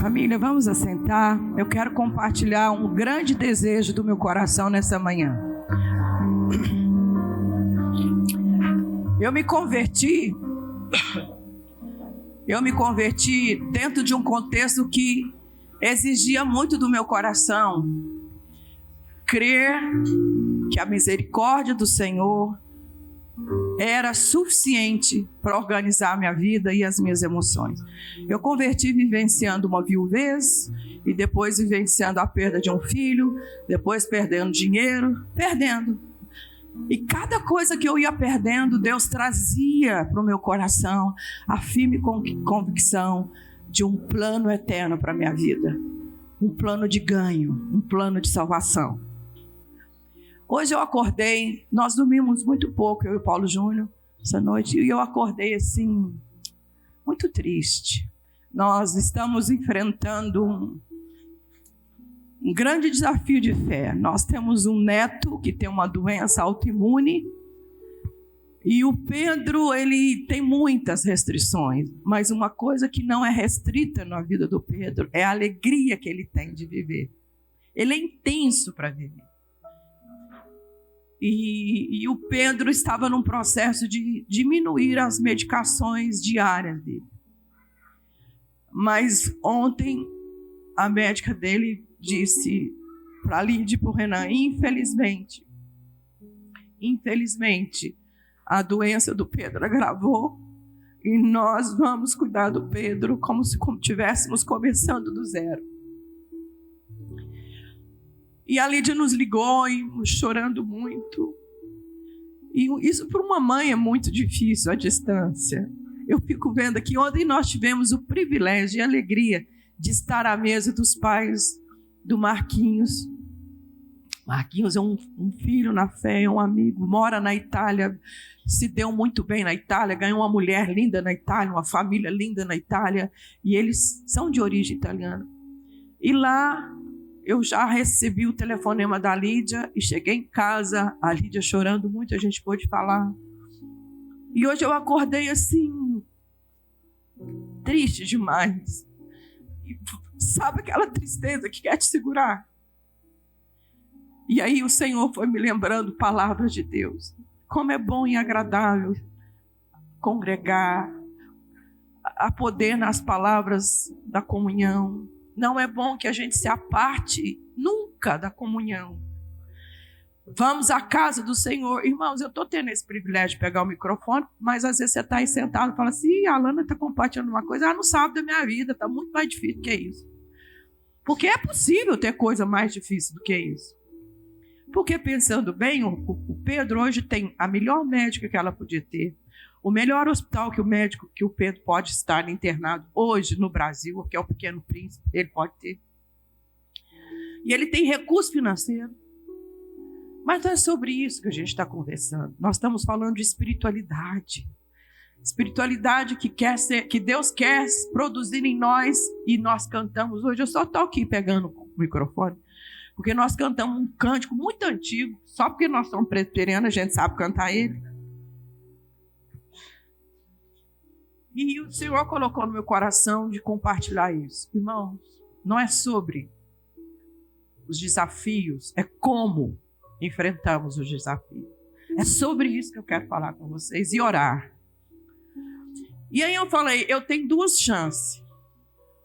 Família, vamos assentar. Eu quero compartilhar um grande desejo do meu coração nessa manhã. Eu me converti dentro de um contexto que exigia muito do meu coração crer que a misericórdia do Senhor era suficiente para organizar a minha vida e as minhas emoções. Eu converti vivenciando uma viuvez e depois vivenciando a perda de um filho, depois perdendo dinheiro, E cada coisa que eu ia perdendo, Deus trazia para o meu coração a firme convicção de um plano eterno para a minha vida. Um plano de ganho, um plano de salvação. Hoje eu acordei, nós dormimos muito pouco, eu e o Paulo Júnior, essa noite, e eu acordei assim, muito triste. Nós estamos enfrentando um grande desafio de fé. Nós temos um neto que tem uma doença autoimune, e o Pedro, ele tem muitas restrições, mas uma coisa que não é restrita na vida do Pedro é a alegria que ele tem de viver. Ele é intenso para viver. E o Pedro estava num processo de diminuir as medicações diárias dele. Mas ontem a médica dele disse para a Lídia e para o Renan, infelizmente, a doença do Pedro agravou e nós vamos cuidar do Pedro como se estivéssemos começando do zero. E a Lídia nos ligou, e chorando muito. E isso para uma mãe é muito difícil, a distância. Eu fico vendo aqui, ontem nós tivemos o privilégio e a alegria de estar à mesa dos pais do Marquinhos. Marquinhos é um filho na fé, é um amigo, mora na Itália, se deu muito bem na Itália, ganhou uma mulher linda na Itália, uma família linda na Itália, e eles são de origem italiana. E lá eu já recebi o telefonema da Lídia e cheguei em casa, a Lídia chorando muito, a gente pôde falar. E hoje eu acordei assim, triste demais. E sabe aquela tristeza que quer te segurar? E aí o Senhor foi me lembrando palavras de Deus. Como é bom e agradável congregar, a poder nas palavras da comunhão. Não é bom que a gente se aparte nunca da comunhão. Vamos à casa do Senhor. Irmãos, eu estou tendo esse privilégio de pegar o microfone, mas às vezes você está aí sentado e fala assim, a Alana está compartilhando uma coisa, não sabe da minha vida, está muito mais difícil do que isso. Porque é possível ter coisa mais difícil do que isso. Porque pensando bem, o Pedro hoje tem a melhor médica que ela podia ter, o melhor hospital que o Pedro pode estar internado hoje no Brasil, que é o Pequeno Príncipe, ele pode ter. E ele tem recurso financeiro. Mas não é sobre isso que a gente está conversando. Nós estamos falando de espiritualidade. Espiritualidade que Deus quer produzir em nós e nós cantamos hoje. Eu só estou aqui pegando o microfone, porque nós cantamos um cântico muito antigo, só porque nós somos presbiterianos, a gente sabe cantar ele. E o Senhor colocou no meu coração de compartilhar isso. Irmãos, não é sobre os desafios, é como enfrentamos os desafios. É sobre isso que eu quero falar com vocês e orar. E aí eu falei, eu tenho duas chances.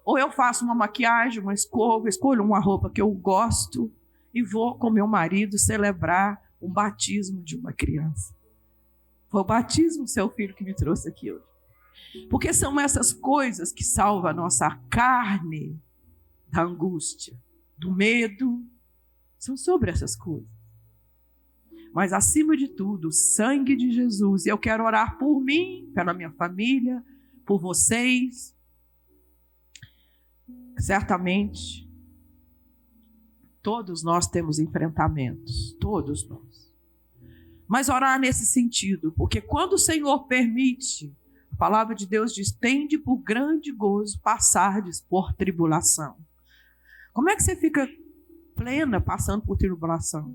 Ou eu faço uma maquiagem, uma escova, escolho uma roupa que eu gosto e vou com meu marido celebrar um batismo de uma criança. Foi o batismo do seu filho que me trouxe aqui hoje. Porque são essas coisas que salvam a nossa carne da angústia, do medo. São sobre essas coisas. Mas, acima de tudo, o sangue de Jesus. E eu quero orar por mim, pela minha família, por vocês. Certamente, todos nós temos enfrentamentos. Todos nós. Mas orar nesse sentido. Porque quando o Senhor permite, a palavra de Deus diz, tende por grande gozo passardes por tribulação. Como é que você fica plena passando por tribulação?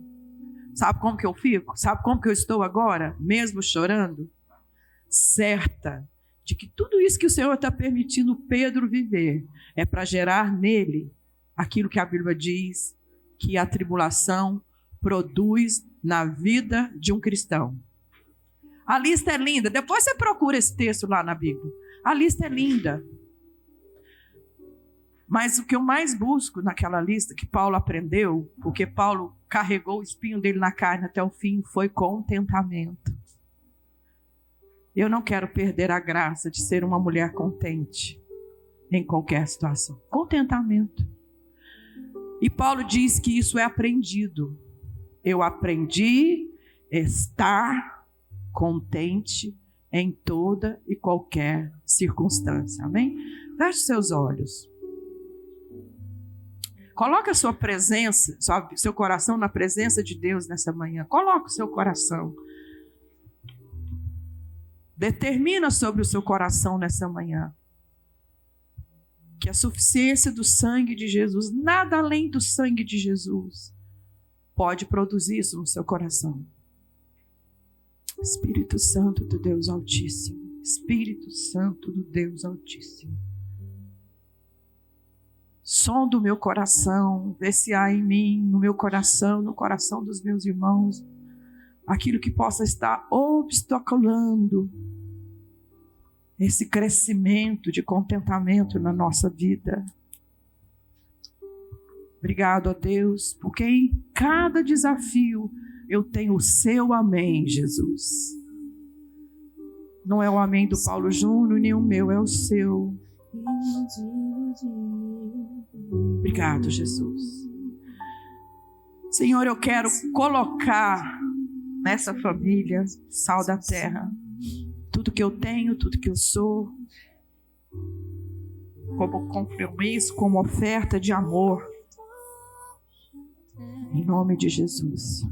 Sabe como que eu fico? Sabe como que eu estou agora? Mesmo chorando? Certa de que tudo isso que o Senhor está permitindo Pedro viver é para gerar nele aquilo que a Bíblia diz que a tribulação produz na vida de um cristão. A lista é linda. Depois você procura esse texto lá na Bíblia. A lista é linda. Mas o que eu mais busco naquela lista que Paulo aprendeu, porque Paulo carregou o espinho dele na carne até o fim, foi contentamento. Eu não quero perder a graça de ser uma mulher contente em qualquer situação. Contentamento. E Paulo diz que isso é aprendido. Eu aprendi a estar contente em toda e qualquer circunstância. Amém? Feche seus olhos. Coloque a sua presença, seu coração na presença de Deus nessa manhã. Coloque o seu coração. Determina sobre o seu coração nessa manhã que a suficiência do sangue de Jesus, nada além do sangue de Jesus, pode produzir isso no seu coração. Espírito Santo do Deus Altíssimo, Espírito Santo do Deus Altíssimo, som do meu coração, vê se há em mim, no meu coração, no coração dos meus irmãos, aquilo que possa estar obstaculando esse crescimento de contentamento na nossa vida. Obrigado a Deus, porque em cada desafio eu tenho o seu amém, Jesus. Não é o amém do Paulo Júnior, nem o meu, é o seu. Obrigado, Jesus. Senhor, eu quero colocar nessa família, sal da terra, tudo que eu tenho, tudo que eu sou, como compromisso, como oferta de amor, em nome de Jesus.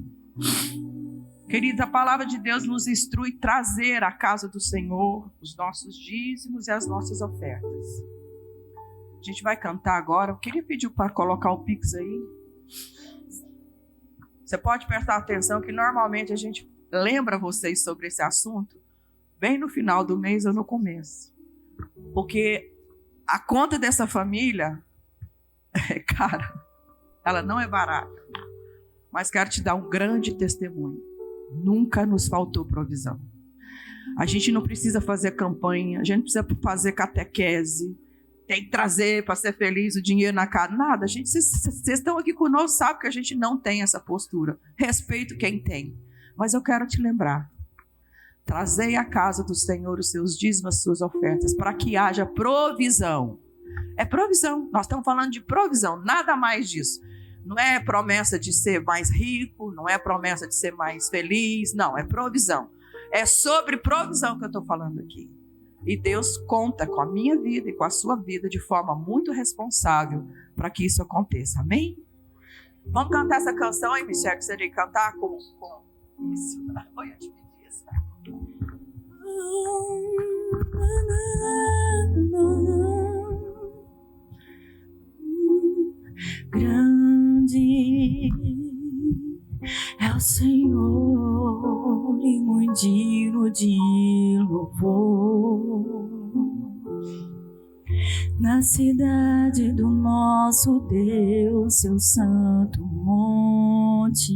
Queridos, a palavra de Deus nos instrui a trazer à casa do Senhor os nossos dízimos e as nossas ofertas. A gente vai cantar agora. Eu queria pedir para colocar o Pix aí. Você pode prestar atenção que normalmente a gente lembra vocês sobre esse assunto bem no final do mês ou no começo. Porque a conta dessa família é cara. Ela não é barata. Mas quero te dar um grande testemunho. Nunca nos faltou provisão. A gente não precisa fazer campanha, a gente não precisa fazer catequese, tem que trazer para ser feliz o dinheiro na casa. Nada, vocês estão aqui conosco, sabem que a gente não tem essa postura. Respeito quem tem. Mas eu quero te lembrar. Trazei à casa do Senhor os seus dízimos, as suas ofertas, para que haja provisão. É provisão, nós estamos falando de provisão, nada mais disso. Não é promessa de ser mais rico, não é promessa de ser mais feliz, não, é provisão. É sobre provisão que eu estou falando aqui. E Deus conta com a minha vida e com a sua vida de forma muito responsável para que isso aconteça, amém? Vamos cantar essa canção, hein, Michel, que você tem que cantar com isso. Oi, eu te pedi isso. Grande é o Senhor e muito digno de louvor. Na cidade do nosso Deus, seu santo monte,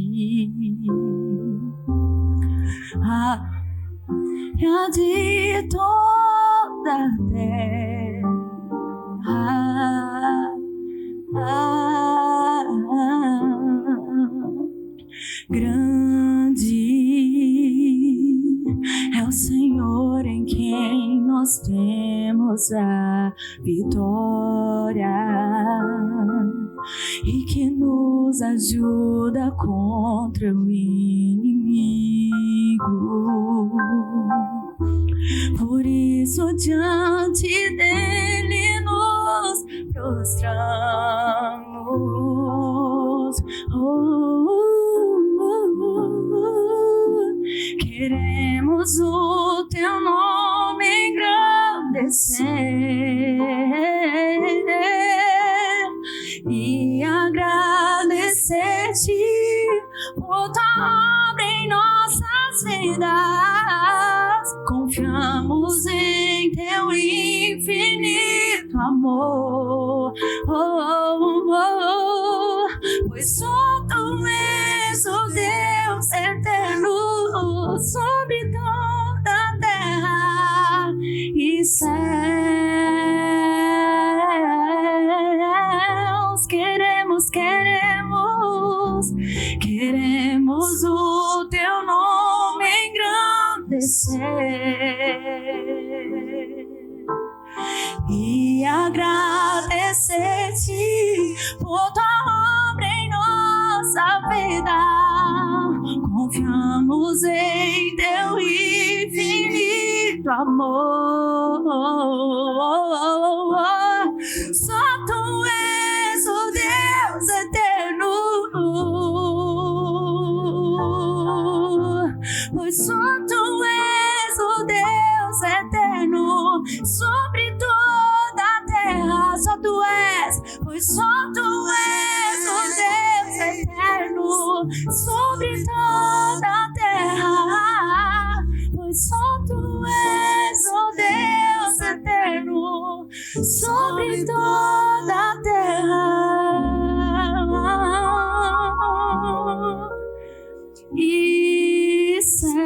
de toda a terra. Grande é o Senhor em quem nós temos a vitória e que nos ajuda contra o inimigo. Por isso diante dele nos prostramos. Queremos o teu nome engrandecer e agradecer-te por tua obra em nossas vidas. Confiamos em teu amor. Pois só tu és o Deus eterno sobre toda a terra e céus. Queremos o teu nome engrandecer e agradecer-te por tua obra em nossa vida. Confiamos em teu infinito amor. Só tu és o Deus eterno, pois só tu és o Deus eterno sobre toda a terra. Só tu és, pois só tu és o Deus eterno sobre toda a terra. Pois só tu és o Deus eterno sobre toda a terra e céus.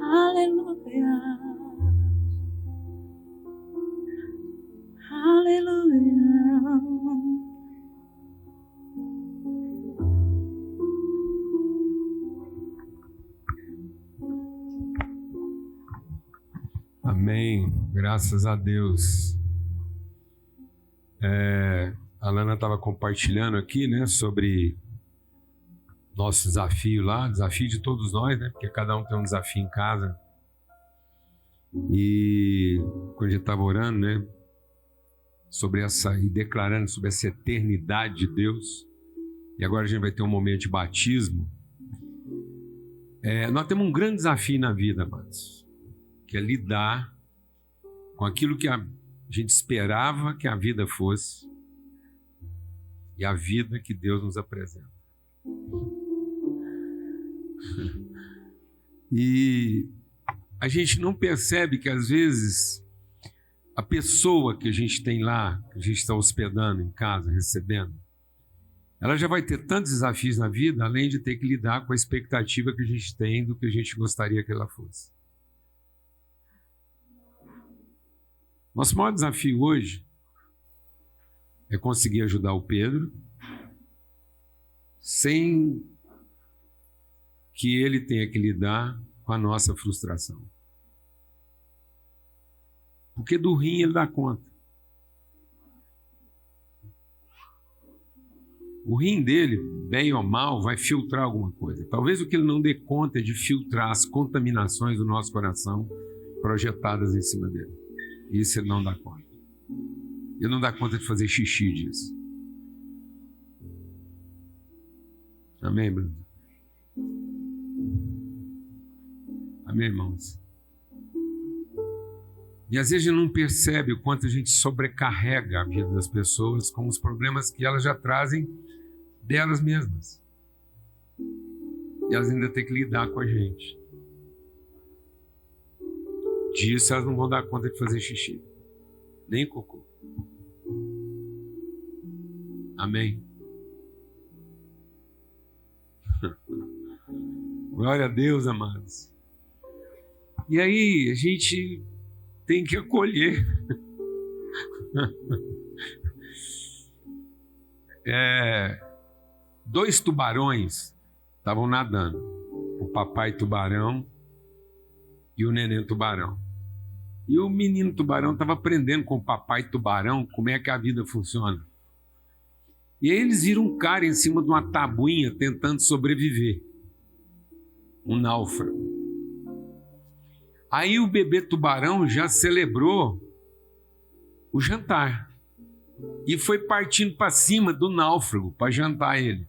Aleluia, aleluia. Amém, graças a Deus. A Lana estava compartilhando aqui, né, sobre nosso desafio lá, desafio de todos nós, né, porque cada um tem um desafio em casa. E quando a gente estava orando, né, sobre essa, e declarando sobre essa eternidade de Deus, e agora a gente vai ter um momento de batismo. Nós temos um grande desafio na vida, amados, que é lidar com aquilo que a gente esperava que a vida fosse e a vida que Deus nos apresenta. E a gente não percebe que às vezes a pessoa que a gente tem lá, que a gente está hospedando em casa, recebendo, ela já vai ter tantos desafios na vida, além de ter que lidar com a expectativa que a gente tem do que a gente gostaria que ela fosse. Nosso maior desafio hoje é conseguir ajudar o Pedro sem que ele tenha que lidar com a nossa frustração. Porque do rim ele dá conta. O rim dele, bem ou mal, vai filtrar alguma coisa. Talvez o que ele não dê conta é de filtrar as contaminações do nosso coração projetadas em cima dele. Isso ele não dá conta. Ele não dá conta de fazer xixi disso. Amém, Bruno? Amém, irmãos? E às vezes a gente não percebe o quanto a gente sobrecarrega a vida das pessoas com os problemas que elas já trazem delas mesmas. E elas ainda têm que lidar com a gente. Disso elas não vão dar conta de fazer xixi, nem cocô. Amém? Glória a Deus, amados. E aí a gente tem que acolher. Dois tubarões estavam nadando, o papai tubarão e o neném tubarão. E o menino tubarão estava aprendendo com o papai tubarão como é que a vida funciona. E aí eles viram um cara em cima de uma tabuinha tentando sobreviver. Um náufrago. Aí o bebê tubarão já celebrou o jantar. E foi partindo para cima do náufrago para jantar ele.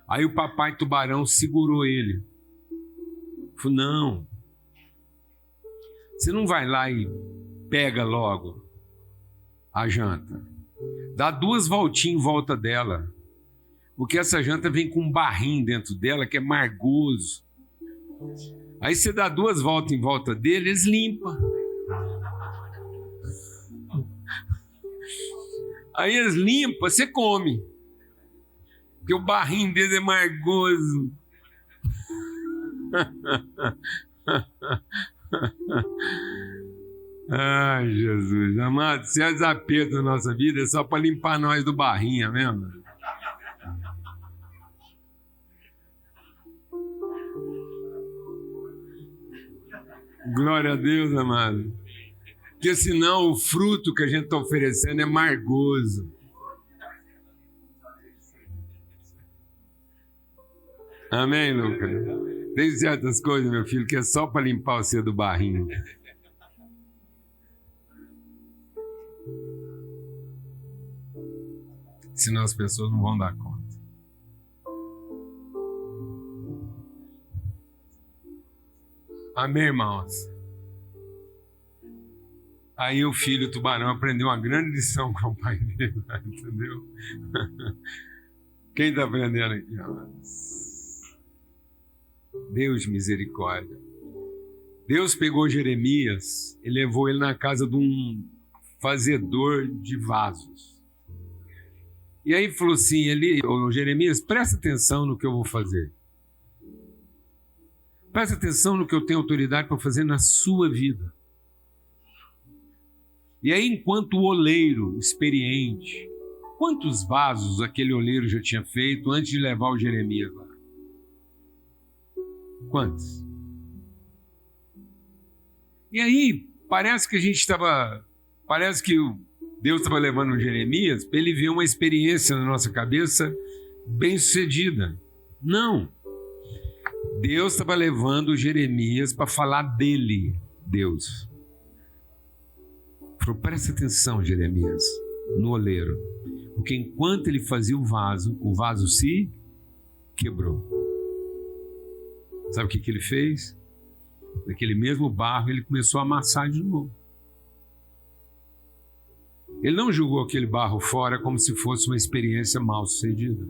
Aí o papai tubarão segurou ele. Falou, não. Você não vai lá e pega logo a janta. Dá 2 voltinhas em volta dela. Porque essa janta vem com um barrinho dentro dela que é margoso. Aí você dá 2 voltas em volta dele, eles limpam. Aí eles limpam, você come. Porque o barrinho deles é margoso. Ai, Jesus. Amado, se é desaperto na nossa vida, é só para limpar nós do barrinho mesmo. Glória a Deus, amado. Porque senão o fruto que a gente está oferecendo é margoso. Amém, Lucas? Tem certas coisas, meu filho, que é só para limpar você do barrinho. Senão as pessoas não vão dar conta. Amém, irmãos? Aí o filho tubarão aprendeu uma grande lição com o pai dele, entendeu? Quem está aprendendo aqui? Deus de misericórdia. Deus pegou Jeremias e levou ele na casa de um fazedor de vasos. E aí falou assim, Jeremias, presta atenção no que eu vou fazer. Presta atenção no que eu tenho autoridade para fazer na sua vida. E aí, enquanto o oleiro experiente, quantos vasos aquele oleiro já tinha feito antes de levar o Jeremias lá? Quantos? E aí, parece que Deus estava levando o Jeremias para ele ver uma experiência na nossa cabeça bem sucedida. Não. Deus estava levando o Jeremias para falar dele, Deus. Falou, presta atenção, Jeremias, no oleiro. Porque enquanto ele fazia o vaso se quebrou. Sabe o que ele fez? Naquele mesmo barro, ele começou a amassar de novo. Ele não jogou aquele barro fora como se fosse uma experiência mal sucedida.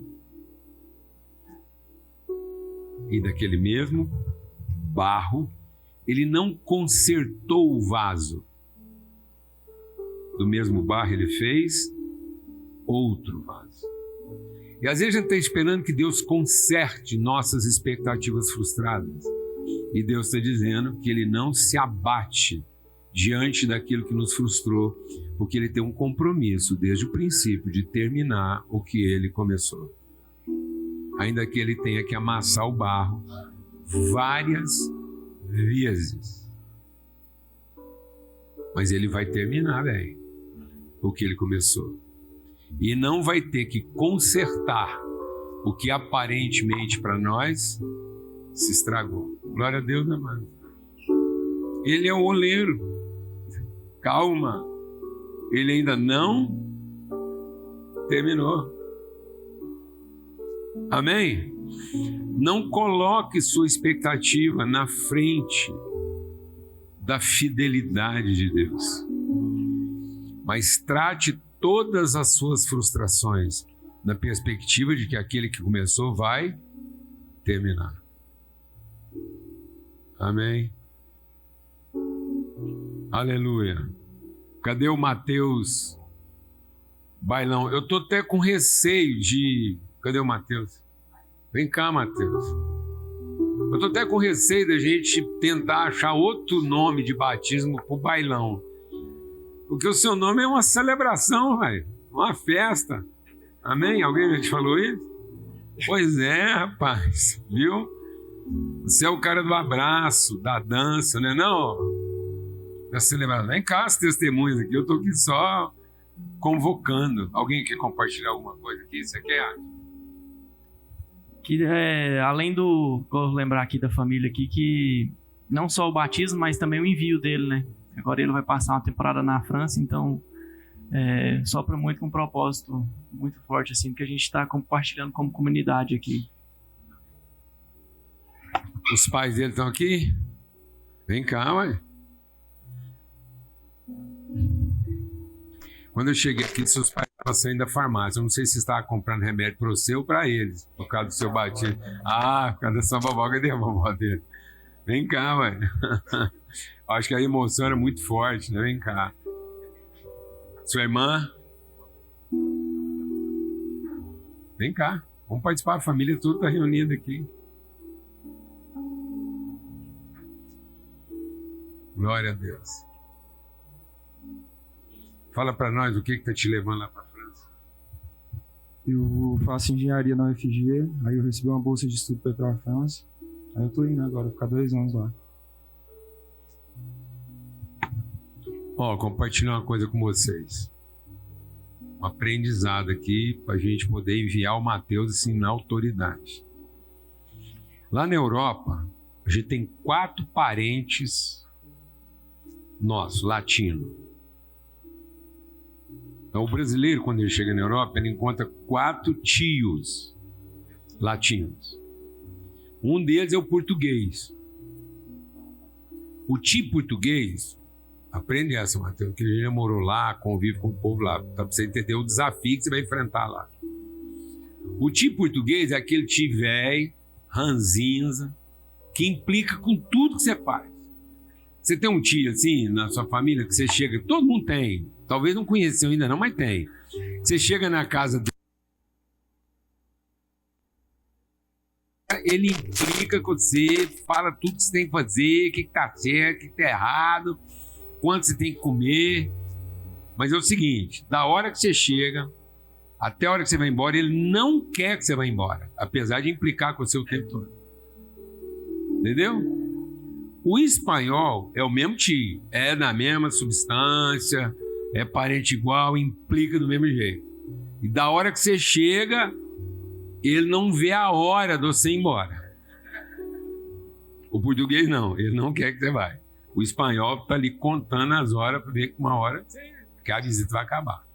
E daquele mesmo barro, ele não consertou o vaso. Do mesmo barro ele fez outro vaso. E às vezes a gente está esperando que Deus conserte nossas expectativas frustradas. E Deus está dizendo que Ele não se abate diante daquilo que nos frustrou, porque Ele tem um compromisso desde o princípio de terminar o que Ele começou. Ainda que Ele tenha que amassar o barro várias vezes. Mas Ele vai terminar, bem, o que Ele começou. E não vai ter que consertar o que aparentemente para nós se estragou. Glória a Deus, amado. Ele é o oleiro. Calma. Ele ainda não terminou. Amém? Não coloque sua expectativa na frente da fidelidade de Deus. Mas trate todas as suas frustrações na perspectiva de que aquele que começou vai terminar. Amém? Aleluia. Cadê o Mateus Bailão? Eu estou até com receio de... Cadê o Mateus? Vem cá, Mateus. Eu estou até com receio da gente tentar achar outro nome de batismo para o Bailão. Porque o seu nome é uma celebração, velho. Uma festa. Amém? Alguém já te falou isso? Pois é, rapaz. Viu? Você é o cara do abraço, da dança, né? Não? Da celebração. Vem cá, as testemunhas aqui. Eu estou aqui só convocando. Alguém quer compartilhar alguma coisa aqui? Você quer? Que, além do... Vou lembrar aqui da família aqui, que não só o batismo, mas também o envio dele, né? Agora ele vai passar uma temporada na França, então sopra muito com um propósito muito forte, assim, que a gente está compartilhando como comunidade aqui. Os pais dele estão aqui? Vem cá, ué. Quando eu cheguei aqui, seus pais estavam saindo da farmácia. Eu não sei se estavam comprando remédio para você ou para eles, por causa do seu batismo. Ah, por causa da sua vovó, cadê a vovó dele? Vem cá, ué. Acho que a emoção era muito forte, né? Vem cá. Sua irmã? Vem cá. Vamos participar, a família toda está reunida aqui. Glória a Deus. Fala para nós o que está te levando lá para a França. Eu faço engenharia na UFG, aí eu recebi uma bolsa de estudo para ir para a França. Aí eu tô indo agora, vou ficar 2 anos lá. Ó, compartilhar uma coisa com vocês. Um aprendizado aqui para a gente poder enviar o Mateus assim na autoridade. Lá na Europa, a gente tem 4 parentes nossos, latinos. Então, o brasileiro, quando ele chega na Europa, ele encontra 4 tios latinos. Um deles é o português. O tio português, aprende essa, Mateus, que ele já morou lá, convive com o povo lá, para você entender o desafio que você vai enfrentar lá. O tio português é aquele tio velho, ranzinza, que implica com tudo que você faz. Você tem um tio assim na sua família que você chega, todo mundo tem, talvez não conheceu ainda não, mas tem. Você chega na casa dele, ele implica com você, fala tudo que você tem que fazer, o que está certo, o que está errado, quanto você tem que comer. Mas é o seguinte, da hora que você chega até a hora que você vai embora, ele não quer que você vá embora, apesar de implicar com você o tempo todo. Entendeu? O espanhol é o mesmo tio, é da mesma substância, é parente igual, implica do mesmo jeito. E da hora que você chega, ele não vê a hora de você ir embora. O português não, ele não quer que você vá. O espanhol está ali contando as horas para ver que uma hora que a visita vai acabar.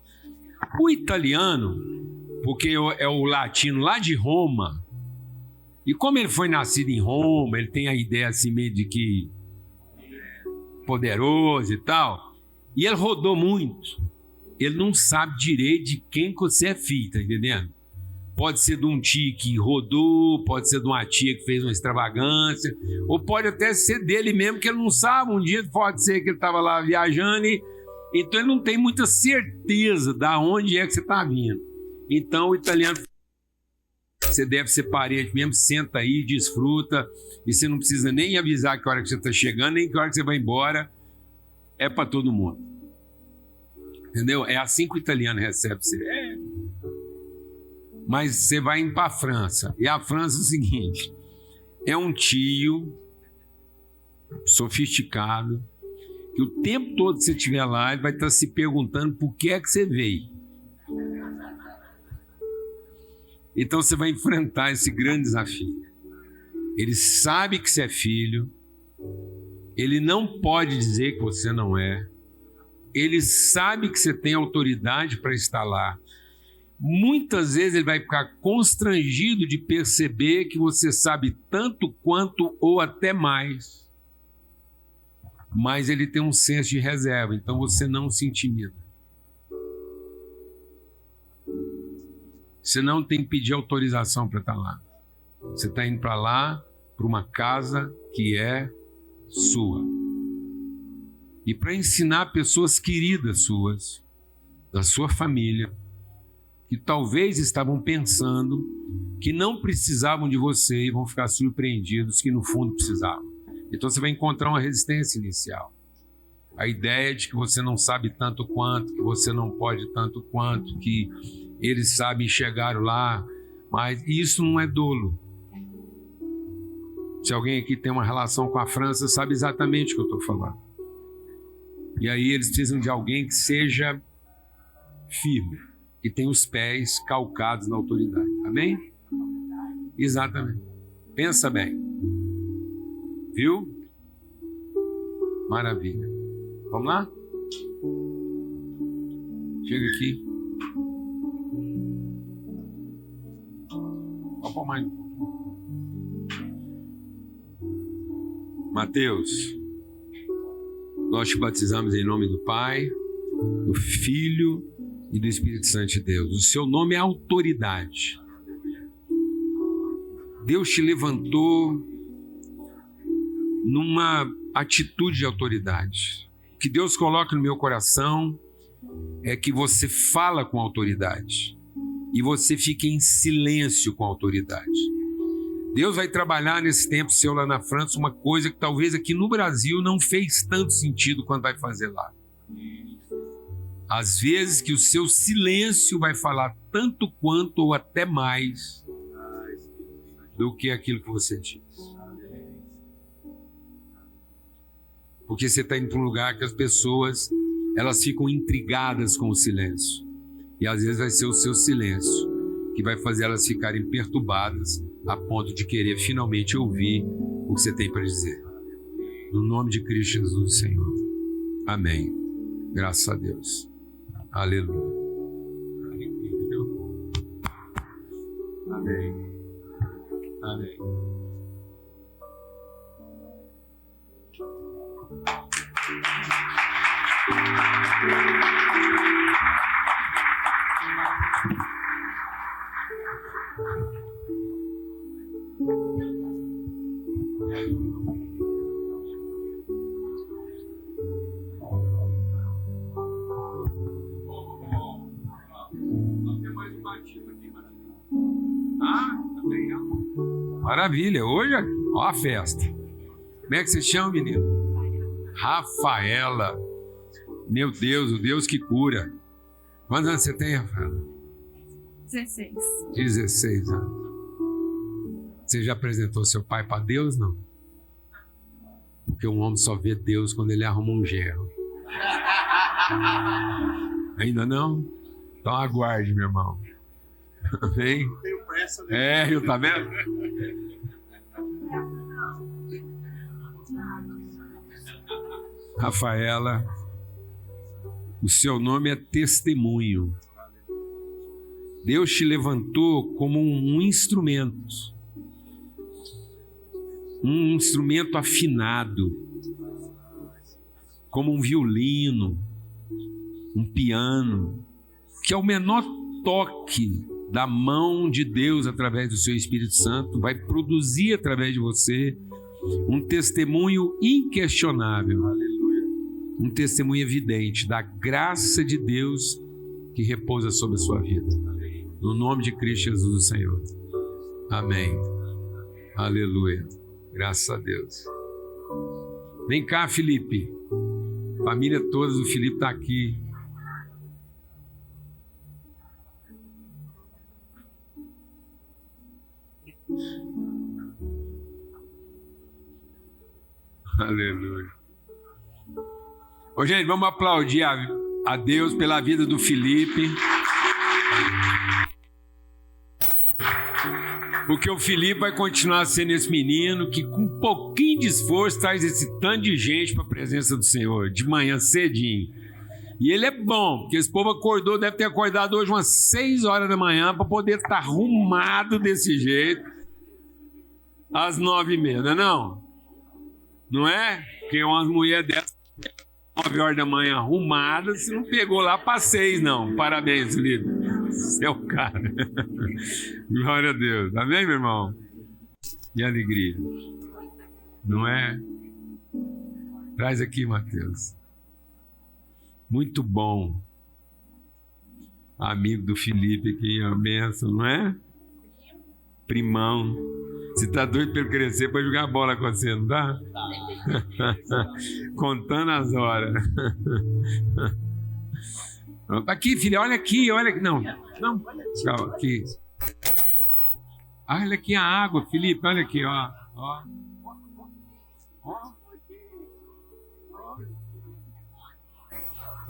O italiano, porque é o latino lá de Roma, e como ele foi nascido em Roma, ele tem a ideia assim meio de que poderoso e tal, e ele rodou muito. Ele não sabe direito de quem que você é filho, tá entendendo? Pode ser de um tio que rodou, pode ser de uma tia que fez uma extravagância, ou pode até ser dele mesmo, que ele não sabe. Um dia pode ser que ele estava lá viajando, então ele não tem muita certeza de onde é que você está vindo. Então o italiano, você deve ser parente mesmo, senta aí, desfruta, e você não precisa nem avisar que hora que você está chegando, nem que hora que você vai embora, é para todo mundo. Entendeu? É assim que o italiano recebe você. Mas você vai indo para a França, e a França é o seguinte, é um tio sofisticado, que o tempo todo que você estiver lá, ele vai estar se perguntando por que é que você veio. Então você vai enfrentar esse grande desafio. Ele sabe que você é filho, ele não pode dizer que você não é, ele sabe que você tem autoridade para estar lá. Muitas vezes ele vai ficar constrangido de perceber que você sabe tanto quanto ou até mais. Mas ele tem um senso de reserva, então você não se intimida. Você não tem que pedir autorização para estar lá. Você está indo para lá, para uma casa que é sua. E para ensinar pessoas queridas suas, da sua família, que talvez estavam pensando que não precisavam de você e vão ficar surpreendidos que no fundo precisavam. Então você vai encontrar uma resistência inicial. A ideia de que você não sabe tanto quanto, que você não pode tanto quanto, que eles sabem, chegaram lá, mas isso não é dolo. Se alguém aqui tem uma relação com a França, sabe exatamente o que eu estou falando. E aí eles precisam de alguém que seja firme, que tenha os pés calcados na autoridade. Amém? Exatamente. Pensa bem. Viu? Maravilha. Vamos lá? Chega aqui. Vamos pôr mais um pouquinho. Mateus, nós te batizamos em nome do Pai, do Filho e do Espírito Santo de Deus. O seu nome é autoridade. Deus te levantou numa atitude de autoridade. O que Deus coloca no meu coração é que você fala com autoridade e você fica em silêncio com autoridade. Deus vai trabalhar nesse tempo seu lá na França uma coisa que talvez aqui no Brasil não fez tanto sentido quanto vai fazer lá. Às vezes que o seu silêncio vai falar tanto quanto ou até mais do que aquilo que você diz. Porque você está indo para um lugar que as pessoas elas ficam intrigadas com o silêncio. E às vezes vai ser o seu silêncio que vai fazer elas ficarem perturbadas a ponto de querer finalmente ouvir o que você tem para dizer. No nome de Cristo Jesus, Senhor. Amém. Graças a Deus. Aleluia. Amém. Amém. Maravilha, hoje ó a festa. Como é que você chama, menino? Rafaela. Meu Deus, o Deus que cura. Quantos anos você tem, Rafaela? 16. 16 anos. Você já apresentou seu pai para Deus, não? Porque um homem só vê Deus quando ele arruma um gerro. Ainda não? Então aguarde, meu irmão. Amém? Eu tá vendo? Rafaela, o seu nome é testemunho. Deus te levantou como um instrumento afinado, como um violino, um piano, que é o menor toque da mão de Deus através do seu Espírito Santo vai produzir através de você um testemunho inquestionável. Um testemunho evidente da graça de Deus que repousa sobre a sua vida. No nome de Cristo Jesus, o Senhor. Amém. Aleluia. Graças a Deus. Vem cá, Felipe. Família toda do Felipe está aqui. Aleluia. Ô, gente, vamos aplaudir a Deus pela vida do Felipe. Porque o Felipe vai continuar sendo esse menino que com um pouquinho de esforço traz esse tanto de gente para a presença do Senhor, de manhã cedinho. E ele é bom, porque esse povo acordou, deve ter acordado hoje umas 6 horas da manhã para poder estar arrumado desse jeito às 9h30, não é não? Não é? Porque umas mulheres dessas 9 horas da manhã arrumadas, você não pegou lá para 6, não. Parabéns, Felipe. Você é o cara. Glória a Deus. Amém, meu irmão? Que alegria. Não é? Traz aqui, Mateus. Muito bom. Amigo do Felipe aqui, a benção, não é? Primão. Você tá doido para ele crescer para jogar bola com você, não tá? Contando as horas. Aqui, filha, olha aqui, olha aqui. Não. Calma, aqui. Olha aqui a água, Felipe, olha aqui, ó.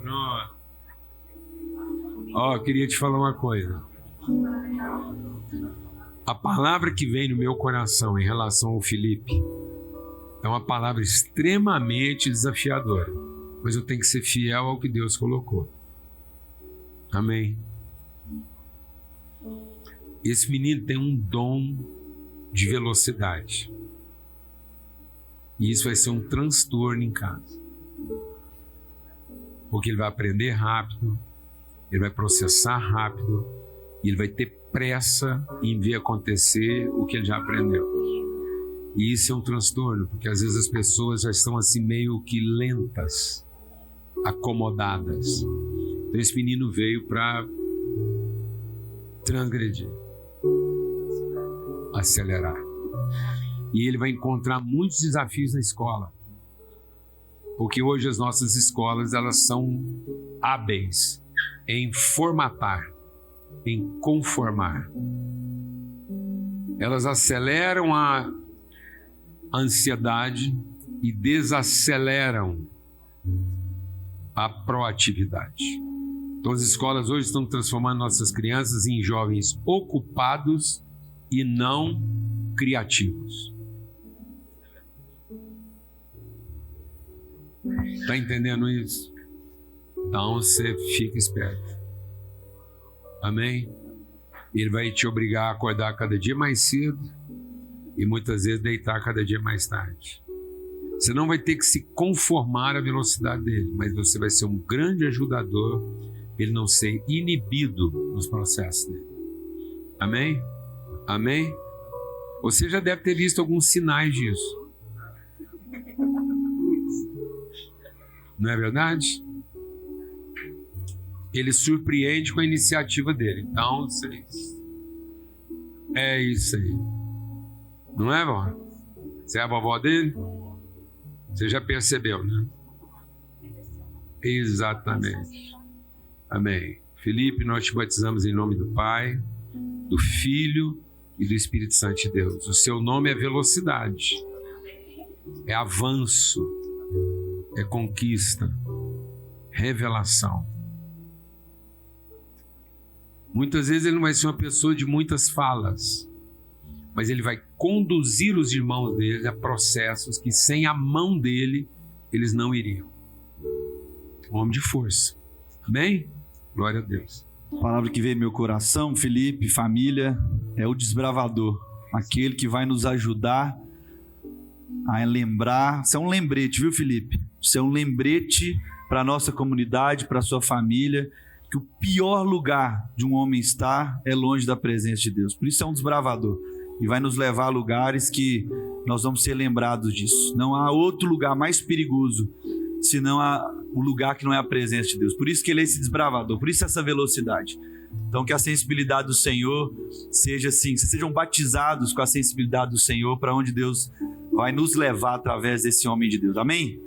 Pronto. Ó, queria te falar uma coisa. A palavra que vem no meu coração em relação ao Felipe é uma palavra extremamente desafiadora, mas eu tenho que ser fiel ao que Deus colocou. Amém. Esse menino tem um dom de velocidade e isso vai ser um transtorno em casa, porque ele vai aprender rápido, ele vai processar rápido e ele vai ter pressa em ver acontecer o que ele já aprendeu. E isso é um transtorno, porque às vezes as pessoas já estão assim meio que lentas, acomodadas. Então esse menino veio para transgredir, acelerar. E ele vai encontrar muitos desafios na escola. Porque hoje as nossas escolas, elas são hábeis em formatar, em conformar. Elas aceleram a ansiedade e desaceleram a proatividade. Então as escolas hoje estão transformando nossas crianças em jovens ocupados e não criativos. Está entendendo isso? Então você fica esperto. Amém? Ele vai te obrigar a acordar cada dia mais cedo e muitas vezes deitar cada dia mais tarde. Você não vai ter que se conformar à velocidade dele, mas você vai ser um grande ajudador para ele não ser inibido nos processos dele. Amém? Amém? Você já deve ter visto alguns sinais disso. Não é verdade? Ele surpreende com a iniciativa dele. Então, vocês... é isso aí. Não é, vó? Você é a vovó dele? Você já percebeu, né? Exatamente. Amém. Felipe, nós te batizamos em nome do Pai, do Filho e do Espírito Santo de Deus. O seu nome é velocidade, é avanço, é conquista, revelação. Muitas vezes ele não vai ser uma pessoa de muitas falas, mas ele vai conduzir os irmãos dele a processos que sem a mão dele eles não iriam. Um homem de força. Amém? Glória a Deus. A palavra que veio no meu coração, Felipe, família, é o desbravador. Aquele que vai nos ajudar a lembrar. Isso é um lembrete, viu, Felipe? Isso é um lembrete para a nossa comunidade, para a sua família, que o pior lugar de um homem estar é longe da presença de Deus. Por isso é um desbravador. E vai nos levar a lugares que nós vamos ser lembrados disso. Não há outro lugar mais perigoso senão o lugar que não é a presença de Deus. Por isso que ele é esse desbravador, por isso essa velocidade. Então que a sensibilidade do Senhor seja assim, que sejam batizados com a sensibilidade do Senhor para onde Deus vai nos levar através desse homem de Deus. Amém?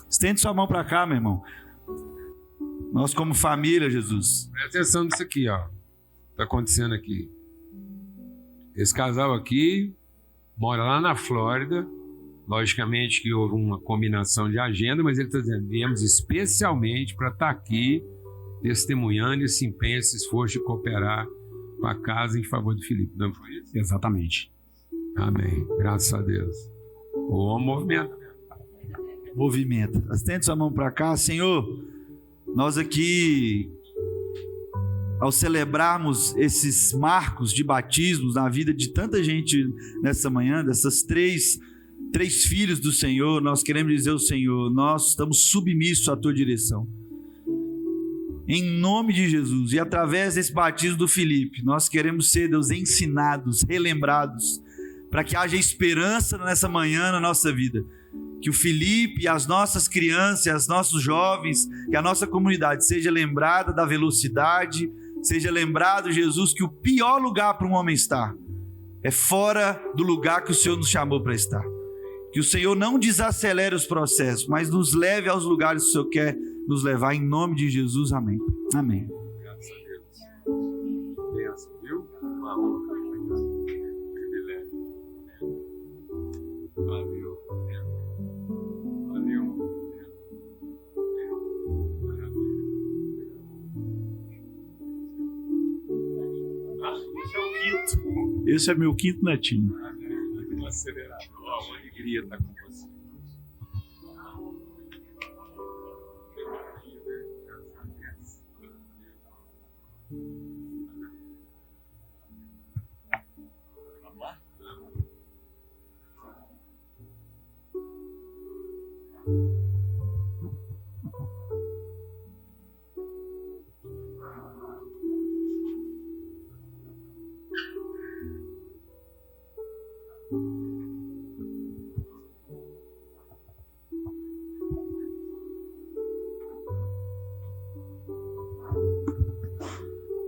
Estende sua mão para cá, meu irmão. Nós como família, Jesus. Presta atenção nisso aqui, ó. Está acontecendo aqui. Esse casal aqui mora lá na Flórida. Logicamente que houve uma combinação de agenda, mas ele está dizendo, viemos especialmente para estar aqui testemunhando esse empenho, esse esforço de cooperar com a casa em favor do Felipe. Não foi isso? Exatamente. Amém. Graças a Deus. O homem movimenta. Movimenta. Estende sua mão para cá. Senhor, nós aqui, ao celebrarmos esses marcos de batismos na vida de tanta gente nessa manhã, dessas três filhos do Senhor, nós queremos dizer ao Senhor, nós estamos submissos à tua direção. Em nome de Jesus, e através desse batismo do Felipe, nós queremos ser, Deus, ensinados, relembrados, para que haja esperança nessa manhã na nossa vida. Que o Felipe, as nossas crianças, os nossos jovens, que a nossa comunidade seja lembrada da velocidade, seja lembrado, Jesus, que o pior lugar para um homem estar é fora do lugar que o Senhor nos chamou para estar. Que o Senhor não desacelere os processos, mas nos leve aos lugares que o Senhor quer nos levar, em nome de Jesus. Amém. Amém. Graças a Deus. Benção, viu? Uma honra. Privilégio. Valeu. Valeu. Esse é o quinto. Esse é meu quinto netinho. Acelerador. A alegria está com você. Vamos lá?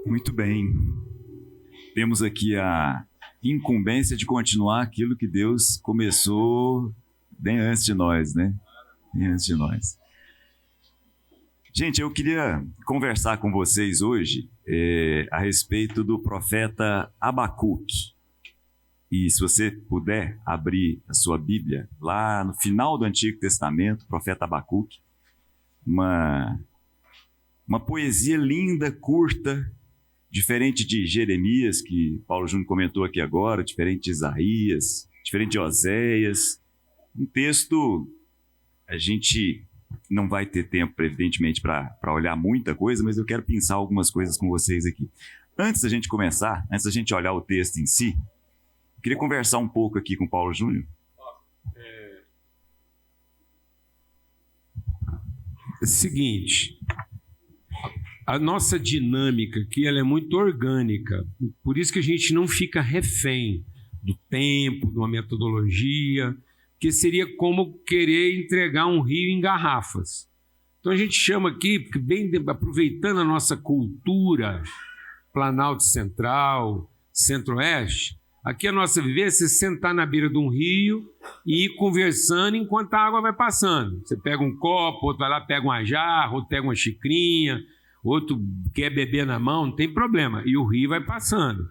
Muito bem. Temos aqui a incumbência de continuar aquilo que Deus começou bem antes de nós, né? Bem antes de nós. Gente, eu queria conversar com vocês hoje a respeito do profeta Abacuque. E se você puder abrir a sua Bíblia, lá no final do Antigo Testamento, profeta Abacuque, uma poesia linda, curta, diferente de Jeremias, que Paulo Júnior comentou aqui agora, diferente de Isaías, diferente de Oséias. Um texto, a gente não vai ter tempo, evidentemente, para olhar muita coisa, mas eu quero pensar algumas coisas com vocês aqui. Antes da gente começar, antes da gente olhar o texto em si, eu queria conversar um pouco aqui com o Paulo Júnior. É o seguinte, a nossa dinâmica aqui ela é muito orgânica, por isso que a gente não fica refém do tempo, de uma metodologia, que seria como querer entregar um rio em garrafas. Então a gente chama aqui, porque bem aproveitando a nossa cultura, Planalto Central, Centro-Oeste, aqui a nossa vivência é sentar na beira de um rio e ir conversando enquanto a água vai passando. Você pega um copo, outro vai lá, pega uma jarra, outro pega uma xicrinha, outro quer beber na mão, não tem problema. E o rio vai passando.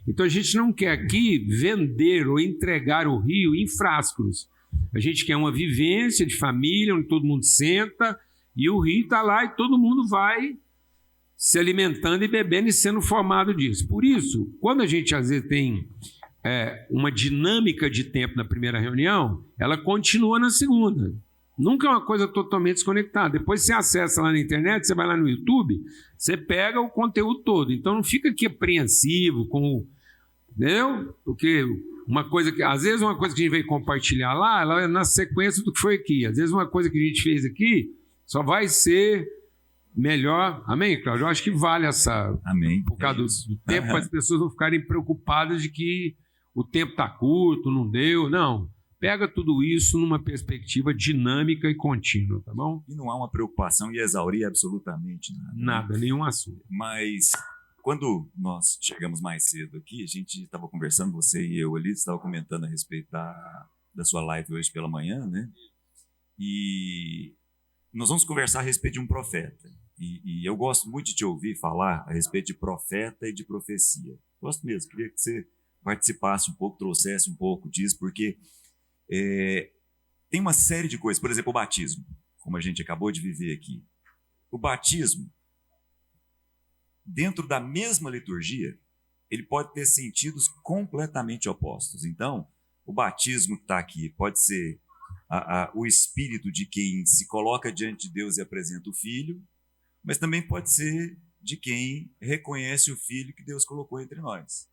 Então a gente não quer aqui vender ou entregar o rio em frascos. A gente quer uma vivência de família, onde todo mundo senta e o rio está lá e todo mundo vai se alimentando e bebendo e sendo formado disso. Por isso, quando a gente às vezes tem uma dinâmica de tempo na primeira reunião, ela continua na segunda. Nunca é uma coisa totalmente desconectada. Depois você acessa lá na internet, você vai lá no YouTube, você pega o conteúdo todo. Então não fica aqui apreensivo com... Entendeu? Porque uma coisa que... Às vezes uma coisa que a gente veio compartilhar lá, ela é na sequência do que foi aqui. Às vezes uma coisa que a gente fez aqui só vai ser melhor. Amém, Cláudio? Eu acho que vale essa... Amém. Por causa do tempo, para as pessoas não ficarem preocupadas de que o tempo está curto, não deu. Não. Pega tudo isso numa perspectiva dinâmica e contínua, tá bom? E não há uma preocupação em exaurir absolutamente nada. Nada, nenhum assunto. Mas quando nós chegamos mais cedo aqui, a gente estava conversando, você e eu ali, você estava comentando a respeito da sua live hoje pela manhã, né? E nós vamos conversar a respeito de um profeta. E eu gosto muito de te ouvir falar a respeito de profeta e de profecia. Gosto mesmo, queria que você participasse um pouco, trouxesse um pouco disso, porque tem uma série de coisas. Por exemplo, o batismo, como a gente acabou de viver aqui. O batismo, dentro da mesma liturgia, ele pode ter sentidos completamente opostos. Então, o batismo que está aqui pode ser o espírito de quem se coloca diante de Deus e apresenta o Filho, mas também pode ser de quem reconhece o Filho que Deus colocou entre nós.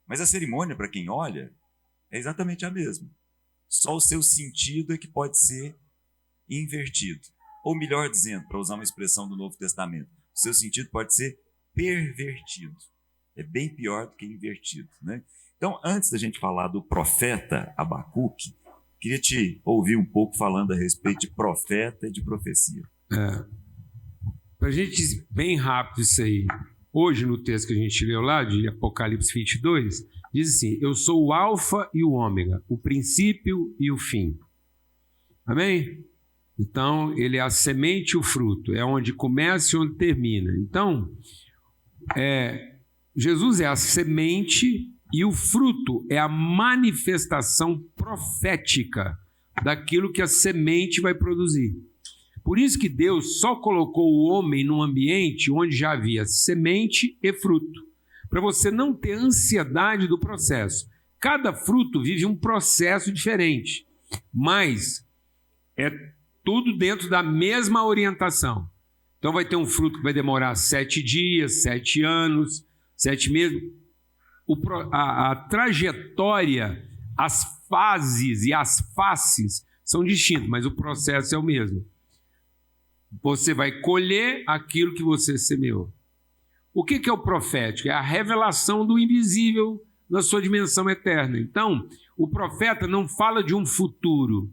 Mas a cerimônia, para quem olha, é exatamente a mesma. Só o seu sentido é que pode ser invertido. Ou melhor dizendo, para usar uma expressão do Novo Testamento, o seu sentido pode ser pervertido. É bem pior do que invertido, né? Então, antes da gente falar do profeta Abacuque, queria te ouvir um pouco falando a respeito de profeta e de profecia. Para a gente, bem rápido isso aí, hoje no texto que a gente leu lá, de Apocalipse 22, diz assim, eu sou o alfa e o ômega, o princípio e o fim. Amém? Então, ele é a semente e o fruto, é onde começa e onde termina. Então, Jesus é a semente e o fruto é a manifestação profética daquilo que a semente vai produzir. Por isso que Deus só colocou o homem num ambiente onde já havia semente e fruto, para você não ter ansiedade do processo. Cada fruto vive um processo diferente, mas é tudo dentro da mesma orientação. Então vai ter um fruto que vai demorar 7 dias, 7 anos, 7 meses. A trajetória, as fases e as faces são distintas, mas o processo é o mesmo. Você vai colher aquilo que você semeou. O que é o profético? É a revelação do invisível na sua dimensão eterna. Então, o profeta não fala de um futuro.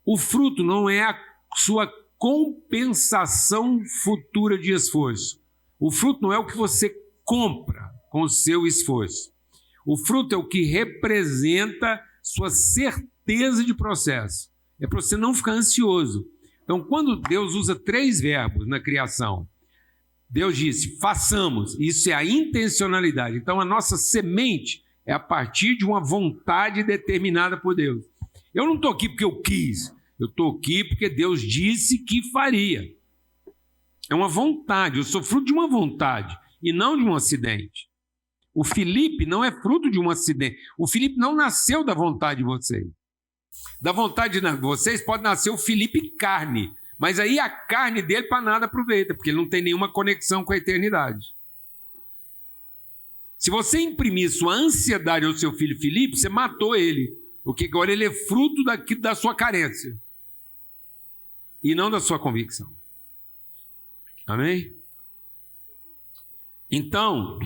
O fruto não é a sua compensação futura de esforço. O fruto não é o que você compra com o seu esforço. O fruto é o que representa sua certeza de processo. É para você não ficar ansioso. Então, quando Deus usa 3 verbos na criação, Deus disse, façamos. Isso é a intencionalidade. Então, a nossa semente é a partir de uma vontade determinada por Deus. Eu não estou aqui porque eu quis. Eu estou aqui porque Deus disse que faria. É uma vontade. Eu sou fruto de uma vontade e não de um acidente. O Felipe não é fruto de um acidente. O Felipe não nasceu da vontade de vocês. Da vontade de vocês pode nascer o Felipe carne. Mas aí a carne dele para nada aproveita, porque ele não tem nenhuma conexão com a eternidade. Se você imprimir sua ansiedade ao seu filho Felipe, você matou ele. Porque agora ele é fruto da sua carência. E não da sua convicção. Amém? Então,